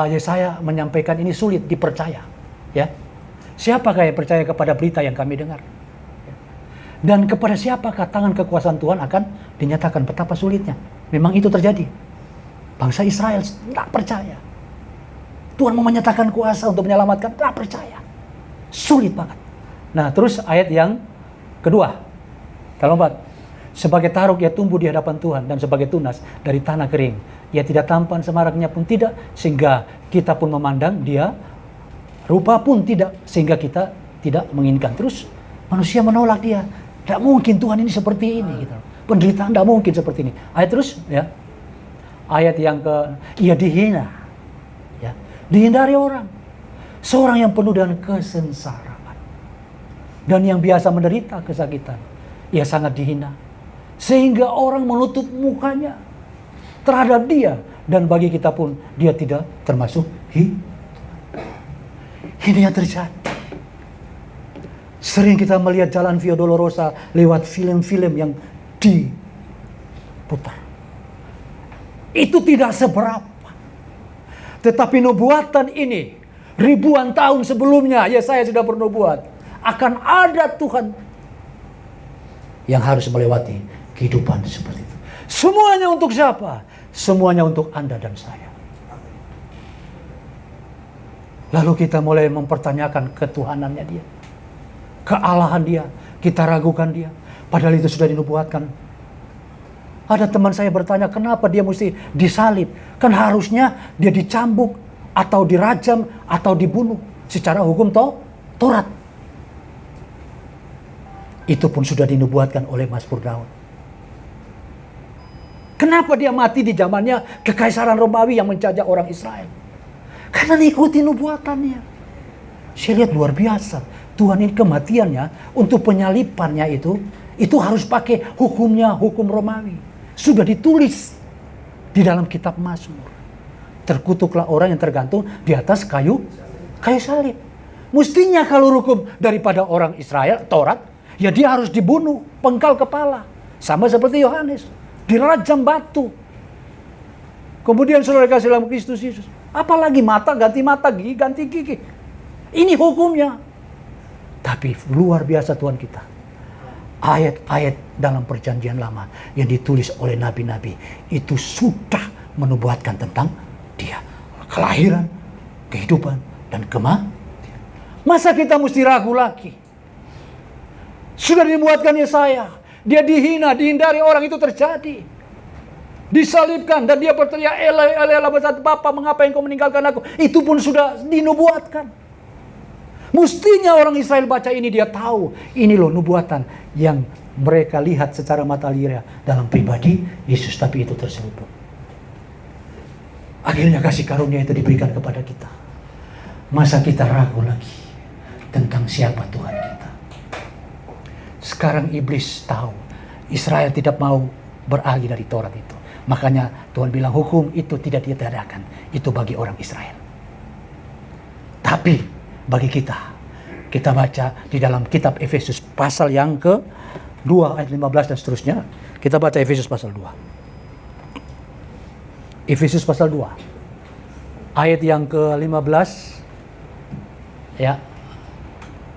Yesaya menyampaikan ini sulit dipercaya. Ya, siapakah yang percaya kepada berita yang kami dengar? Dan kepada siapakah tangan kekuasaan Tuhan akan dinyatakan? Betapa sulitnya. Memang itu terjadi. Bangsa Israel tidak percaya. Tuhan mau menyatakan kuasa untuk menyelamatkan, tidak percaya. Sulit banget. Nah, terus ayat yang kedua. Kita lompat. Sebagai taruk ia tumbuh di hadapan Tuhan, dan sebagai tunas dari tanah kering. Ia tidak tampan, semaraknya pun tidak, sehingga kita pun memandang dia. Rupa pun tidak, sehingga kita tidak menginginkan. Terus manusia menolak dia. Tidak mungkin Tuhan ini seperti ini. Gitu. Penderitaan tidak mungkin seperti ini. Ayat terus, ya. Ayat yang ia dihina. Ya. Dihindari orang. Seorang yang penuh dengan kesengsaraan. Dan yang biasa menderita kesakitan. Ia sangat dihina. Sehingga orang menutup mukanya terhadap dia. Dan bagi kita pun dia tidak termasuk hidup. Ini yang terjadi. Sering kita melihat Jalan Via Dolorosa lewat film-film yang diputar. Itu tidak seberapa. Tetapi nubuatan ini ribuan tahun sebelumnya, ya saya sudah bernubuat, akan ada Tuhan yang harus melewati kehidupan seperti itu. Semuanya untuk siapa? Semuanya untuk Anda dan saya. Lalu kita mulai mempertanyakan ketuhanannya dia. Kealahan dia, kita ragukan dia. Padahal itu sudah dinubuatkan. Ada teman saya bertanya, kenapa dia mesti disalib? Kan harusnya dia dicambuk, atau dirajam, atau dibunuh. Secara hukum Taurat. Itu pun sudah dinubuatkan oleh Mazmur Daud. Kenapa dia mati di zamannya Kekaisaran Romawi yang menjajah orang Israel? Karena diikuti nubuatannya. Saya lihat luar biasa. Tuhan ini kematiannya untuk penyalipannya itu harus pakai hukumnya, hukum Romawi. Sudah ditulis di dalam kitab Mazmur. Terkutuklah orang yang tergantung di atas kayu salib. Mestinya kalau hukum daripada orang Israel, Taurat, ya dia harus dibunuh, penggal kepala. Sama seperti Yohanes, dirajam batu. Kemudian saudara kasih dalam Kristus Yesus. Apalagi mata, gigi ganti gigi. Ini hukumnya. Tapi luar biasa Tuhan kita. Ayat-ayat dalam perjanjian lama yang ditulis oleh nabi-nabi itu sudah menubuatkan tentang dia. Kelahiran, kehidupan, dan kematian. Masa kita mesti ragu lagi? Sudah dinubuatkan Yesaya. Dia dihina, dihindari orang, itu terjadi. Disalibkan dan dia berteriak, Elai, Elai, lama saat Bapa, mengapa engkau meninggalkan aku? Itu pun sudah dinubuatkan. Mestinya orang Israel baca ini, dia tahu ini loh nubuatan yang mereka lihat secara mata liar dalam pribadi Yesus, tapi itu terselubung. Akhirnya kasih karunia itu diberikan kepada kita. Masa kita ragu lagi tentang siapa Tuhan kita? Sekarang iblis tahu Israel tidak mau beralih dari Taurat itu. Makanya Tuhan bilang hukum itu tidak ditiadakan. Itu bagi orang Israel. Tapi bagi kita baca di dalam kitab Efesus pasal yang ke-2 ayat 15 dan seterusnya. Kita baca Efesus pasal 2. Efesus pasal 2 ayat yang ke-15, ya.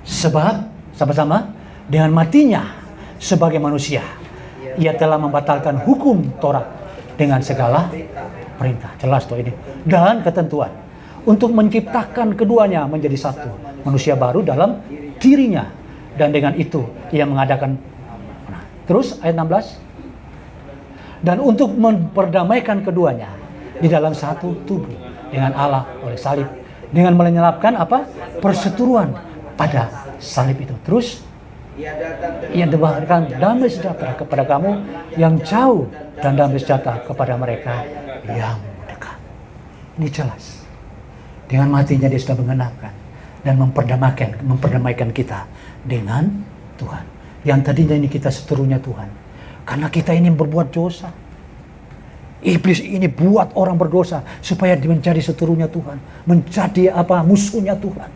Sebab sama-sama dengan matinya sebagai manusia ia telah membatalkan hukum Taurat dengan segala perintah. Jelas tuh ini. Dan ketentuan untuk menciptakan keduanya menjadi satu manusia baru dalam dirinya, dan dengan itu ia mengadakan. Terus ayat 16, dan untuk memperdamaikan keduanya di dalam satu tubuh dengan Allah oleh salib, dengan menyelapkan perseteruan pada salib itu. Terus ia memberikan damai sejahtera kepada kamu yang jauh dan damai sejahtera kepada mereka yang dekat. Ini jelas. Dengan matinya dia sudah mengenapkan dan memperdamaikan kita dengan Tuhan. Yang tadinya ini kita seterunya Tuhan. Karena kita ini berbuat dosa. Iblis ini buat orang berdosa supaya menjadi seterunya Tuhan, menjadi musuhnya Tuhan.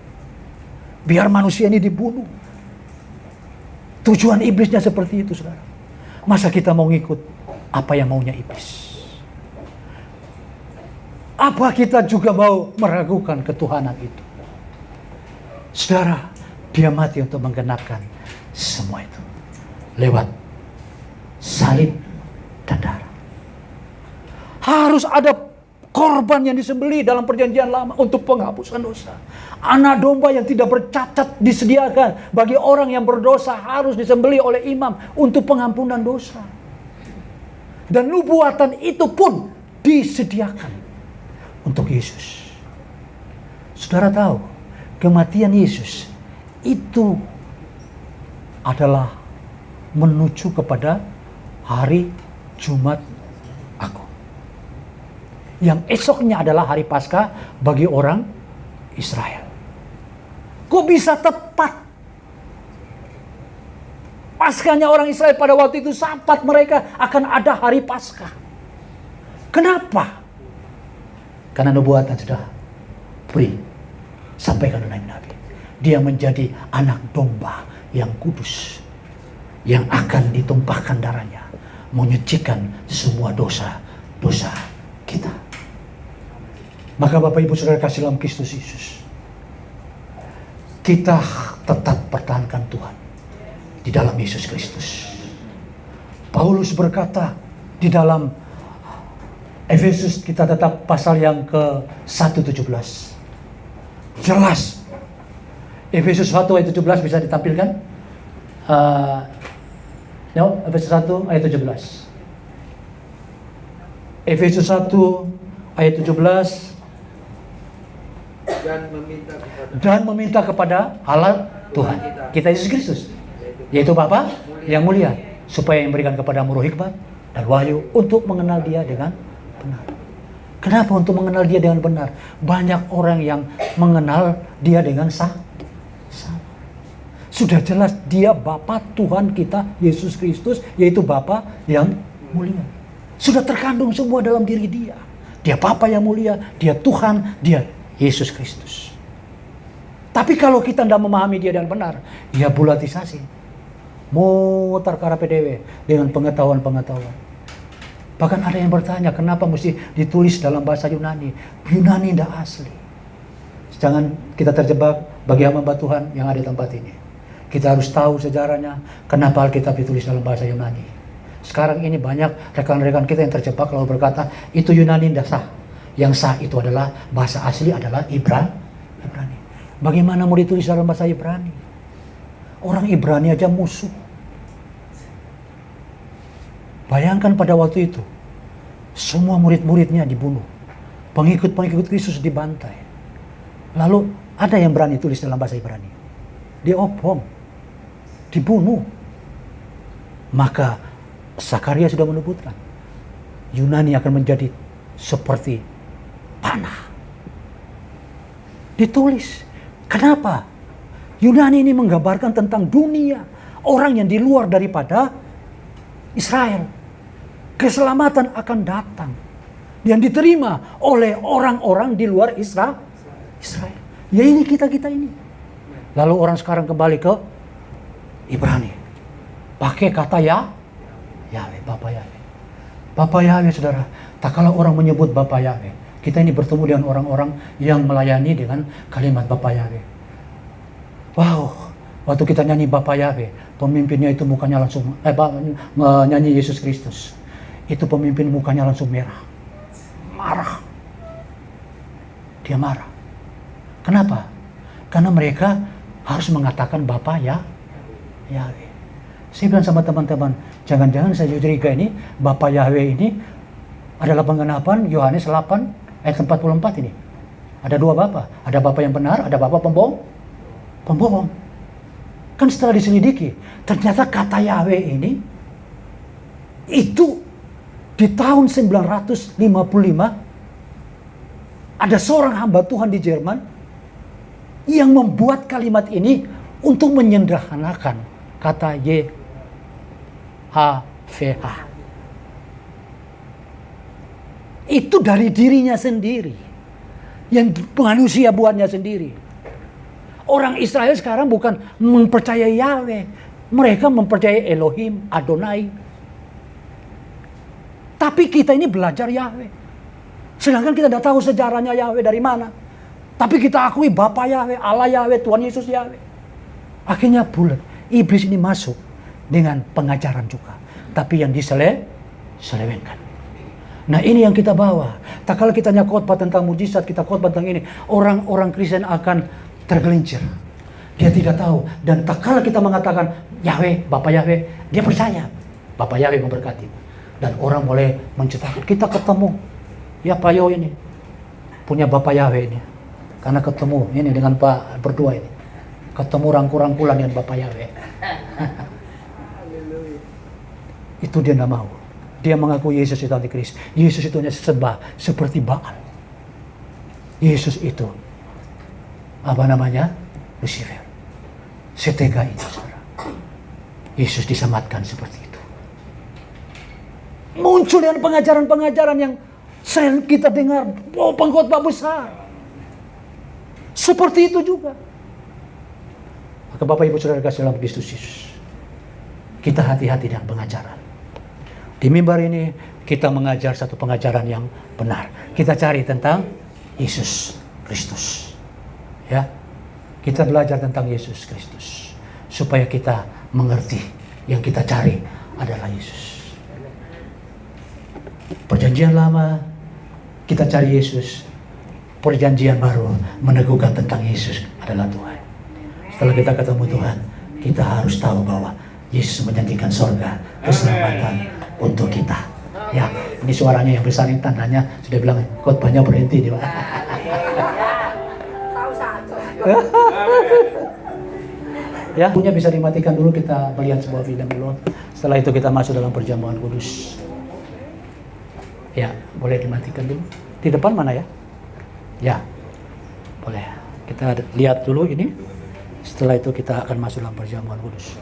Biar manusia ini dibunuh. Tujuan iblisnya seperti itu, saudara. Masa kita mau ngikut apa yang maunya iblis? Apa kita juga mau meragukan ketuhanan itu? Saudara, dia mati untuk menggenapkan semua itu lewat salib dan darah. Harus ada korban yang disembelih dalam perjanjian lama untuk penghapusan dosa. Anak domba yang tidak bercacat disediakan bagi orang yang berdosa, harus disembelih oleh imam untuk pengampunan dosa. Dan nubuatan itu pun disediakan untuk Yesus. Saudara tahu, kematian Yesus itu adalah menuju kepada hari Jumat Agung, yang esoknya adalah hari Paskah bagi orang Israel. Kok bisa tepat? Paskahnya orang Israel pada waktu itu, sahabat mereka akan ada hari Paskah. Kenapa? Karena nubuatan sudah beri, sampaikan oleh Nabi. Dia menjadi anak domba yang kudus, yang akan ditumpahkan darahnya, menyucikan semua dosa-dosa kita. Maka Bapak Ibu Saudara kasih dalam Kristus Yesus, kita tetap pertahankan Tuhan di dalam Yesus Kristus. Paulus berkata di dalam Efesus, kita tetap pasal yang ke-1:17. Jelas. Efesus 1 ayat 17 bisa ditampilkan? Efesus 1 ayat 17. Efesus 1 ayat 17. Dan meminta kepada Allah Tuhan kita Yesus Kristus, yaitu Bapa yang mulia, supaya memberikan kepadamu roh hikmat dan wahyu untuk mengenal Dia dengan benar. Kenapa untuk mengenal Dia dengan benar? Banyak orang yang mengenal Dia dengan salah. Sudah jelas Dia Bapa Tuhan kita Yesus Kristus, yaitu Bapa yang mulia. Sudah terkandung semua dalam diri Dia. Dia Bapa yang mulia, Dia Tuhan, Dia Yesus Kristus. Tapi kalau kita tidak memahami Dia dengan benar, Dia bulatisasi, mutar ke PDW dengan pengetahuan-pengetahuan. Bahkan ada yang bertanya, kenapa mesti ditulis dalam bahasa Yunani? Yunani tidak asli. Jangan kita terjebak bagi hamba Tuhan yang ada di tempat ini. Kita harus tahu sejarahnya, kenapa Alkitab ditulis dalam bahasa Yunani. Sekarang ini banyak rekan-rekan kita yang terjebak lalu berkata, itu Yunani tidak sah. Yang sah itu adalah bahasa asli adalah Ibrani. Bagaimana mau ditulis dalam bahasa Ibrani? Orang Ibrani aja musuh. Bayangkan pada waktu itu, semua murid-muridnya dibunuh. Pengikut-pengikut Kristus dibantai. Lalu ada yang berani tulis dalam bahasa Ibrani. Diobong, dibunuh. Maka Zakaria sudah menyebutkan, Yunani akan menjadi seperti panah. Ditulis. Kenapa? Yunani ini menggambarkan tentang dunia, orang yang di luar daripada Israel. Keselamatan akan datang yang diterima oleh orang-orang di luar Israel. Ya ini kita-kita ini. Lalu orang sekarang kembali ke Ibrani, pakai kata Yahweh, Bapa Yahweh. Bapa Yahweh, saudara. Tak kalah orang menyebut Bapa Yahweh, kita ini bertemu dengan orang-orang yang melayani dengan kalimat Bapa Yahweh. Wow, waktu kita nyanyi Bapa Yahweh, pemimpinnya itu mukanya langsung nyanyi Yesus Kristus. Itu pemimpin mukanya langsung merah. Marah. Dia marah. Kenapa? Karena mereka harus mengatakan Bapa Yahweh. Saya bilang sama teman-teman, jangan-jangan saya curiga ini Bapa Yahweh ini adalah penggenapan Yohanes 8 ayat 44 ini. Ada dua Bapa, ada Bapa yang benar, ada Bapa pembohong. Kan setelah diselidiki, ternyata kata Yahweh ini itu di tahun 955 ada seorang hamba Tuhan di Jerman yang membuat kalimat ini untuk menyederhanakan kata YHWH. Itu dari dirinya sendiri. Yang manusia buatnya sendiri. Orang Israel sekarang bukan mempercayai Yahweh. Mereka mempercayai Elohim, Adonai. Tapi kita ini belajar Yahweh. Sedangkan kita tidak tahu sejarahnya Yahweh dari mana. Tapi kita akui Bapa Yahweh, Allah Yahweh, Tuhan Yesus Yahweh. Akhirnya bulat. Iblis ini masuk dengan pengajaran juga. Tapi yang diselewengkan. Nah ini yang kita bawa. Tak kala kita khotbah tentang mujizat, kita khotbah tentang ini, orang-orang Kristen akan tergelincir. Dia tidak tahu. Dan tak kala kita mengatakan Yahweh, Bapa Yahweh, dia percaya Bapa Yahweh memberkati. Dan orang mulai menceritakan, kita ketemu ya Pak Yo ini punya Bapa Yahweh ini. Karena ketemu ini dengan Pak berdua ini. Ketemu rangkul-rangkulan dengan Bapa Yahweh. Itu dia tidak mau. Dia mengaku Yesus itu antikris. Yesus itu hanya sembah seperti Baal. Yesus itu apa namanya? Lucifer. Setega itu, saudara. Yesus disematkan seperti itu. Muncul dengan pengajaran-pengajaran yang sering kita dengar. Oh, pengkhotbah besar. Seperti itu juga. Maka Bapak Ibu Saudara kasih dalam Kristus Yesus. Kita hati-hati dengan pengajaran. Di mimbar ini kita mengajar satu pengajaran yang benar. Kita cari tentang Yesus Kristus. Ya. Kita belajar tentang Yesus Kristus supaya kita mengerti yang kita cari adalah Yesus. Perjanjian lama kita cari Yesus. Perjanjian baru meneguhkan tentang Yesus adalah Tuhan. Setelah kita ketemu Tuhan, kita harus tahu bahwa Yesus menjanjikan surga, keselamatan untuk kita. Ya, ini suaranya yang besar, ini tandanya sudah bilang khotbahnya berhenti nih, Pak. Ya, punya bisa dimatikan dulu, kita melihat sebuah film dulu. Setelah itu kita masuk dalam perjamuan kudus. Ya, boleh dimatikan dulu. Di depan mana ya? Ya, boleh. Kita lihat dulu ini. Setelah itu kita akan masuk dalam perjamuan kudus.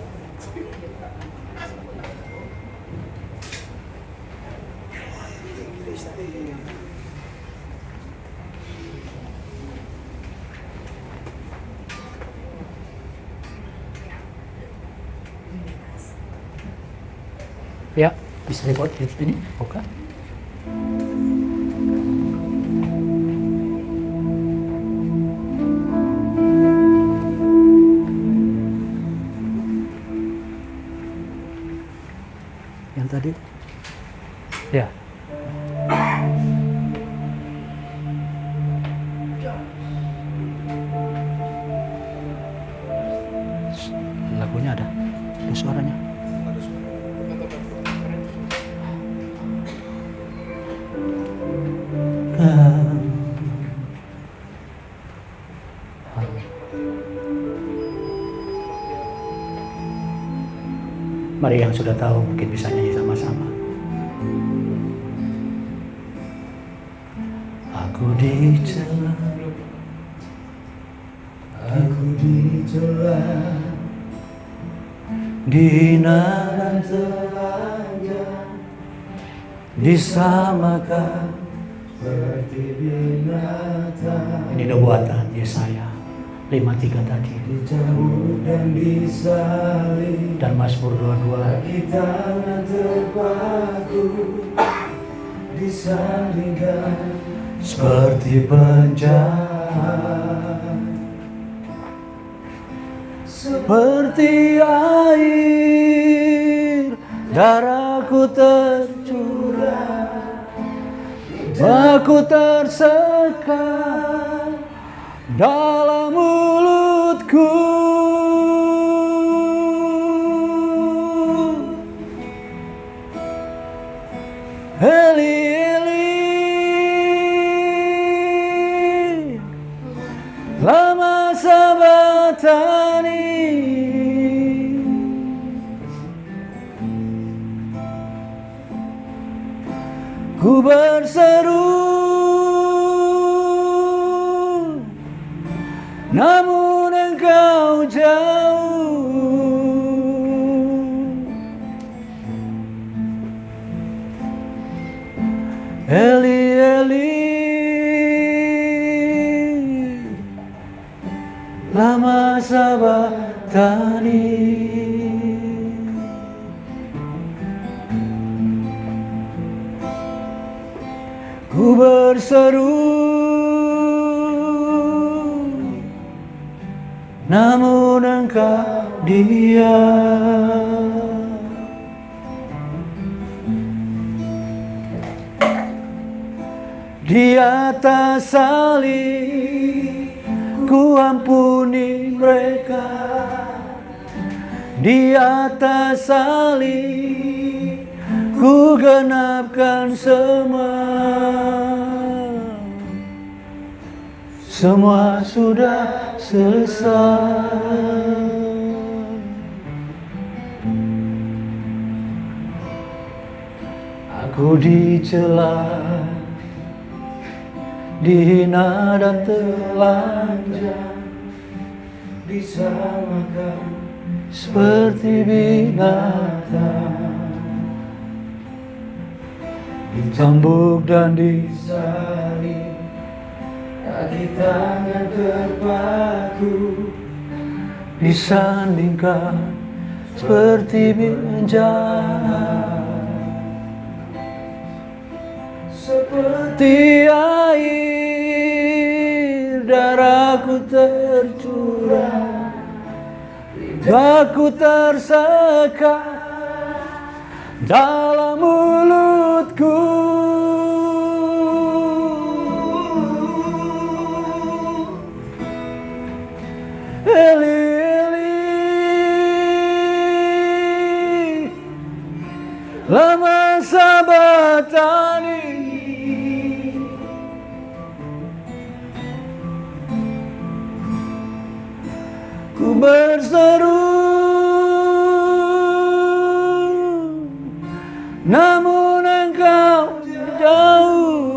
Ya, bisa record ini, buka. Yang tadi, ya. Lagunya ada suaranya. Mari yang sudah tahu mungkin bisa nyanyi sama-sama. Aku dicela, dihina dan telanjang, disamakan seperti binatang. Ini nubuatan Yesaya 53 tadi. Dijauh dan disalib, dan Mazmur 22. Di tangan terpaku, disandingkan seperti penjahat, seperti air darahku tercurah, aku tersekat dalam mulutku. Eli, Eli, lama sabachthani. Ku berseru, namun engkau jauh. Eli, berseru, namun Engkau diam. Di atas salib ku ampuni mereka. Di atas salib ku genapkan semua sudah selesai. Aku dicela, dihina dan telanjang, disamakan seperti binatang, dicambuk dan disalib, kaki tangan terpaku, disandingkan seperti menjadi. Seperti air darahku tercurah, lidahku tersekat dalam mulutku. Eli, Eli, lama sabachthani. Ku berseru, namun Engkau jauh.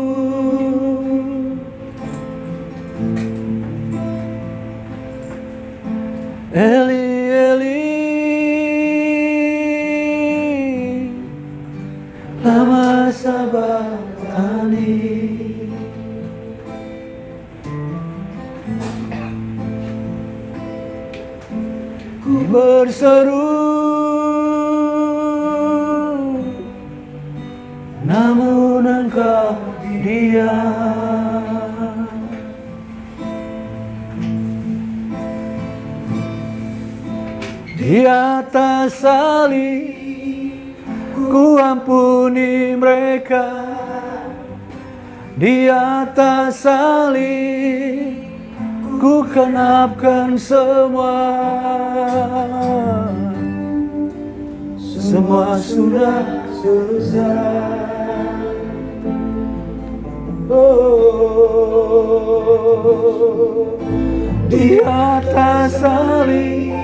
Eli, Eli, lama sabachthani. Ku berseru, namun Engkau diam. Di atas salib ku ampuni mereka. Di atas salib ku genapkan semua sudah selesai. Oh, di atas salib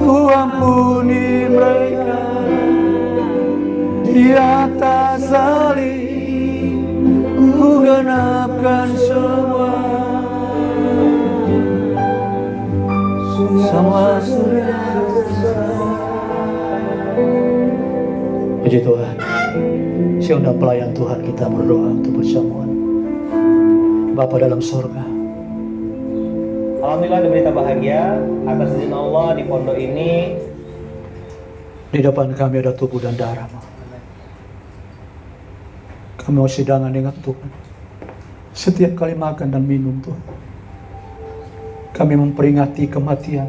ku ampuni mereka. Di atas salib ku genapkan semua sudah selesai. Puji Tuhan. Siapa pelayan Tuhan, kita berdoa untuk perjamuan. Bapa dalam surga, alhamdulillah ada berita bahagia atas izin Allah di pondok ini. di depan kami ada tubuh dan darah. Kami mau sidangan dengan Tuhan. Setiap kali makan dan minum Tuhan, kami memperingati kematian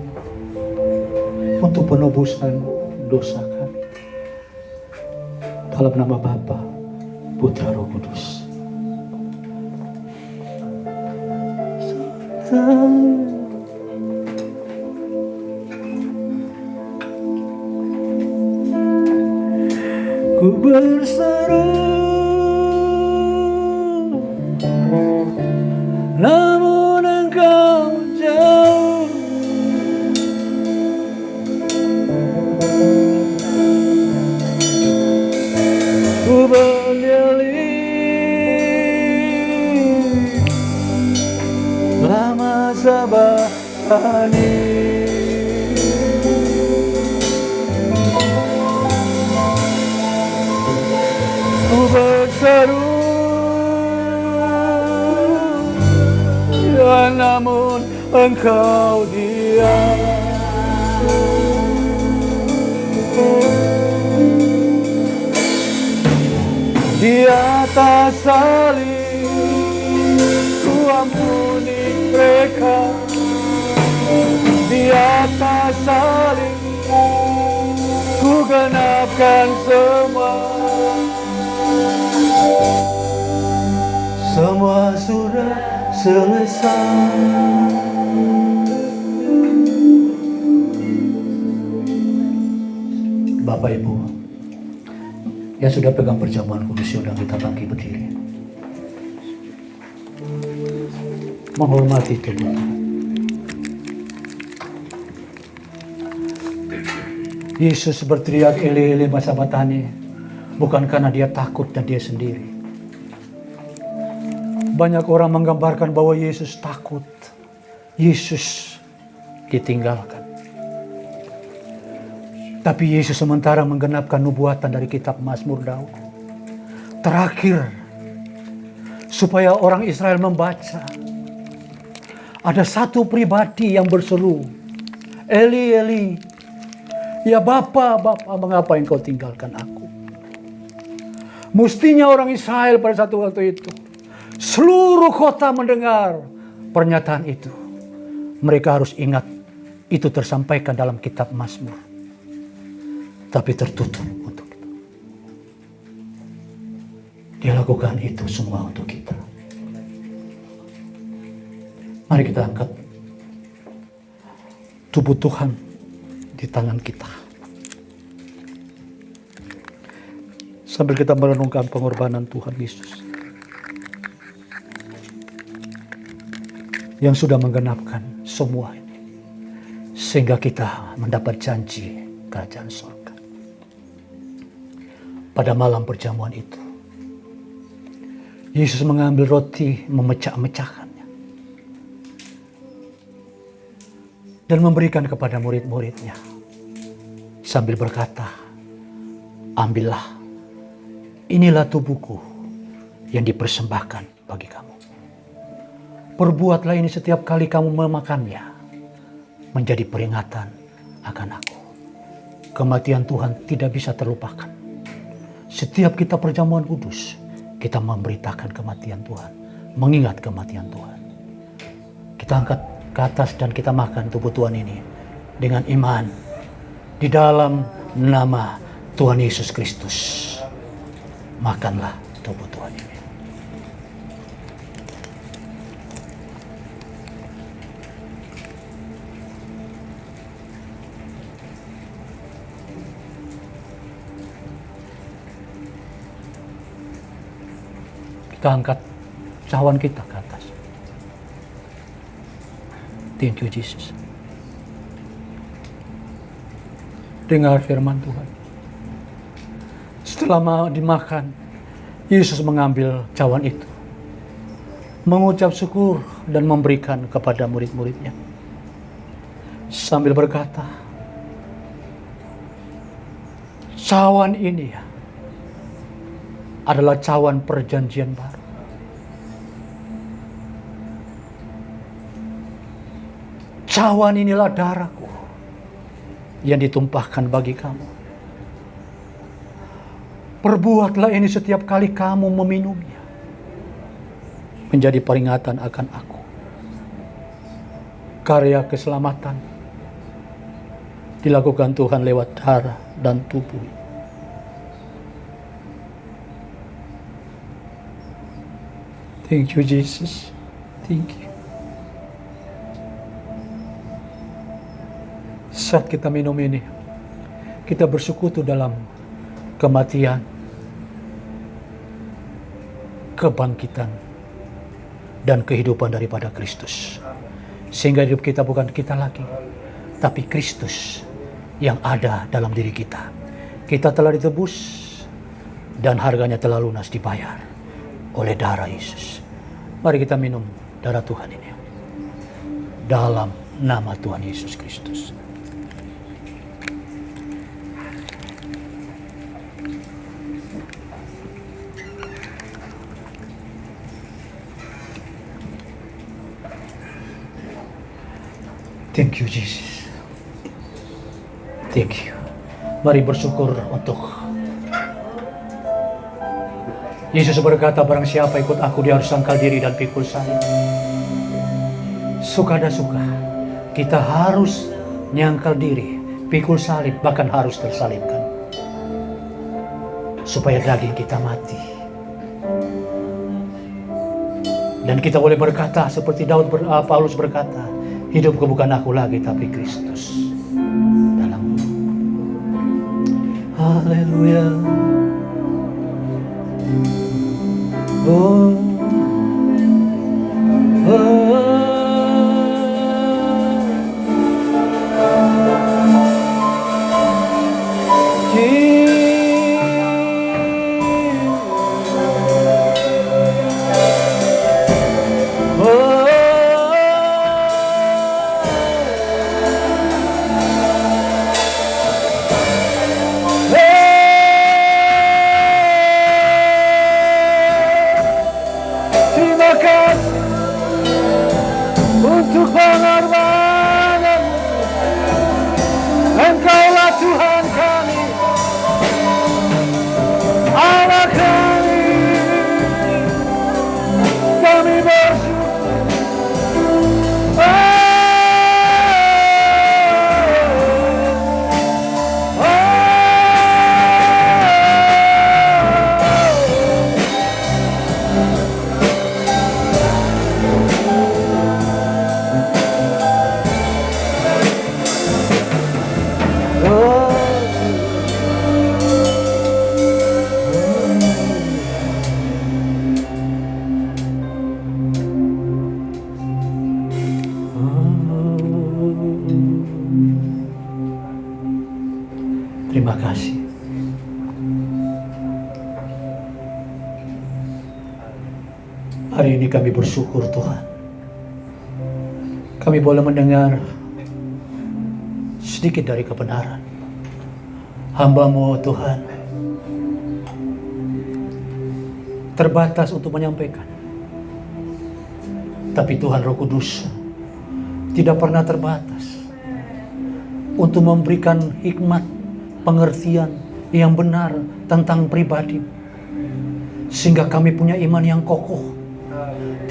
untuk penebusan dosa kami. Dalam nama Bapa, Putra, Roh Kudus. Ku berseru, namun Engkau jauh. Ku menyelip lama sabachthani. Ku berseru, ya namun Engkau diam. Di atas salib di atas salib ku genapkan semua sudah selesai. Bapak Ibu yang sudah pegang perjamuan kudus, sudah kita bangkit berdiri menghormati tubuh. Yesus berteriak Eli Eli lama sabachthani, bukan karena dia takut dan dia sendiri. Banyak orang menggambarkan bahwa Yesus takut, Yesus ditinggalkan. Tapi Yesus sementara menggenapkan nubuatan dari kitab Mazmur Daud. Terakhir, supaya orang Israel membaca, ada satu pribadi yang berseru, Eli Eli, ya Bapa, Bapa, mengapa engkau tinggalkan aku? Mestinya orang Israel pada satu waktu itu, seluruh kota mendengar pernyataan itu. Mereka harus ingat, itu tersampaikan dalam kitab Mazmur. Tapi tertutup untuk kita. Dia lakukan itu semua untuk kita. Mari kita angkat tubuh Tuhan di tangan kita. Sambil kita merenungkan pengorbanan Tuhan Yesus yang sudah menggenapkan semua ini, sehingga kita mendapat janji kerajaan surga. Pada malam perjamuan itu, Yesus mengambil roti, memecah-mecahkannya, dan memberikan kepada murid-muridnya, sambil berkata, ambillah, inilah tubuhku yang dipersembahkan bagi kamu. Perbuatlah ini setiap kali kamu memakannya, menjadi peringatan akan aku. Kematian Tuhan tidak bisa terlupakan. Setiap kita perjamuan kudus, kita memberitakan kematian Tuhan, mengingat kematian Tuhan. Kita angkat ke atas dan kita makan tubuh Tuhan ini dengan iman di dalam nama Tuhan Yesus Kristus. Makanlah tubuh Tuhan ini. Kita angkat cawan kita ke atas. Thank you Jesus. Dengar firman Tuhan. Setelah dimakan, Yesus mengambil cawan itu, mengucap syukur dan memberikan kepada murid-muridnya, sambil berkata, cawan ini adalah cawan perjanjian baru. Cawan inilah darahku yang ditumpahkan bagi kamu. Perbuatlah ini setiap kali kamu meminumnya, menjadi peringatan akan aku. Karya keselamatan dilakukan Tuhan lewat darah dan tubuh. Thank you Jesus. Thank you. Saat kita minum ini, kita bersekutu dalam kematian, kebangkitan, dan kehidupan daripada Kristus. Sehingga hidup kita bukan kita lagi, tapi Kristus yang ada dalam diri kita. Kita telah ditebus dan harganya telah lunas dibayar oleh darah Yesus. Mari kita minum darah Tuhan ini dalam nama Tuhan Yesus Kristus. Thank you Jesus. Thank you. Mari bersyukur untuk Yesus berkata, barang siapa ikut aku, dia harus sangkal diri dan pikul salib. Suka dan suka, kita harus nyangkal diri, pikul salib, bahkan harus tersalibkan. Supaya daging kita mati. Dan kita boleh berkata seperti Paulus berkata, hidupku bukan aku lagi tapi Kristus dalamku. Haleluya. Oh. Terima kasih. Hari ini kami bersyukur Tuhan. Kami boleh mendengar sedikit dari kebenaran. Hamba-Mu Tuhan terbatas untuk menyampaikan. Tapi Tuhan Roh Kudus tidak pernah terbatas untuk memberikan hikmat, pengertian yang benar tentang pribadi, sehingga kami punya iman yang kokoh,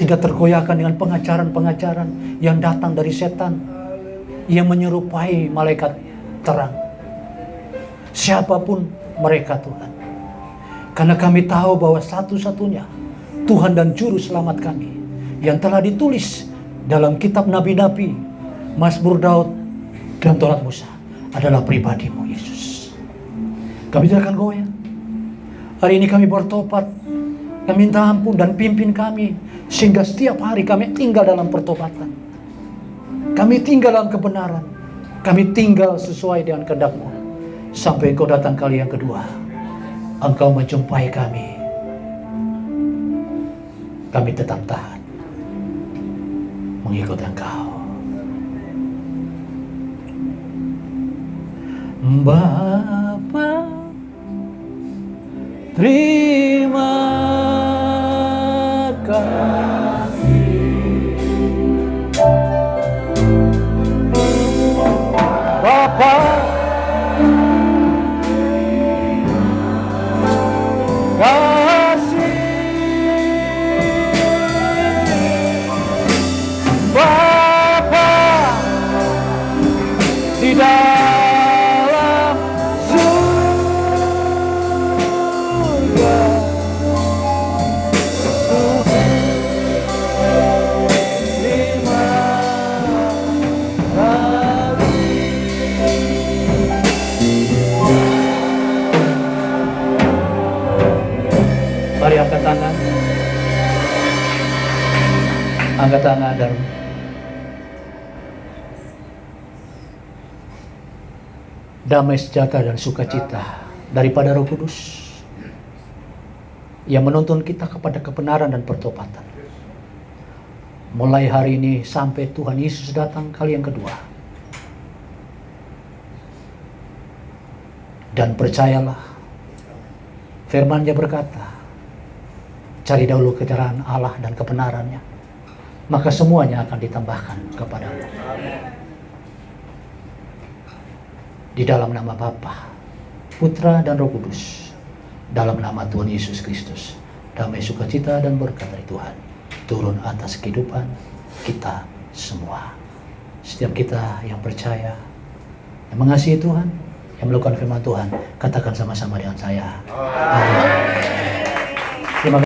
tidak tergoyahkan dengan pengajaran-pengajaran yang datang dari setan yang menyerupai malaikat terang, siapapun mereka Tuhan. Karena kami tahu bahwa satu-satunya Tuhan dan Juru Selamat kami yang telah ditulis dalam kitab Nabi-Nabi, Mazmur Daud dan Taurat Musa adalah pribadi-Mu Yesus. Kami tidak akan goyah. Hari ini kami bertobat, kami minta ampun dan pimpin kami, sehingga setiap hari kami tinggal dalam pertobatan. Kami tinggal dalam kebenaran. Kami tinggal sesuai dengan kehendak-Mu. Sampai Engkau datang kali yang kedua, Engkau menjumpai kami. Kami tetap taat mengikut Engkau. Bapa, terima kasih. Bapa, kasih. Bapa, di dalam surga, terima kasih. Mari angkat tangan. Angkat tangan dan damai sejahtera dan sukacita daripada Roh Kudus yang menuntun kita kepada kebenaran dan pertobatan. Mulai hari ini sampai Tuhan Yesus datang kali yang kedua. Dan percayalah, firman-Nya berkata, cari dahulu kerajaan Allah dan kebenarannya, maka semuanya akan ditambahkan kepadamu. Di dalam nama Bapa, Putra dan Roh Kudus, dalam nama Tuhan Yesus Kristus, damai sukacita dan berkat dari Tuhan turun atas kehidupan kita semua. Setiap kita yang percaya yang mengasihi Tuhan, yang melakukan firman Tuhan, katakan sama-sama dengan saya. Amin. Terima kasih.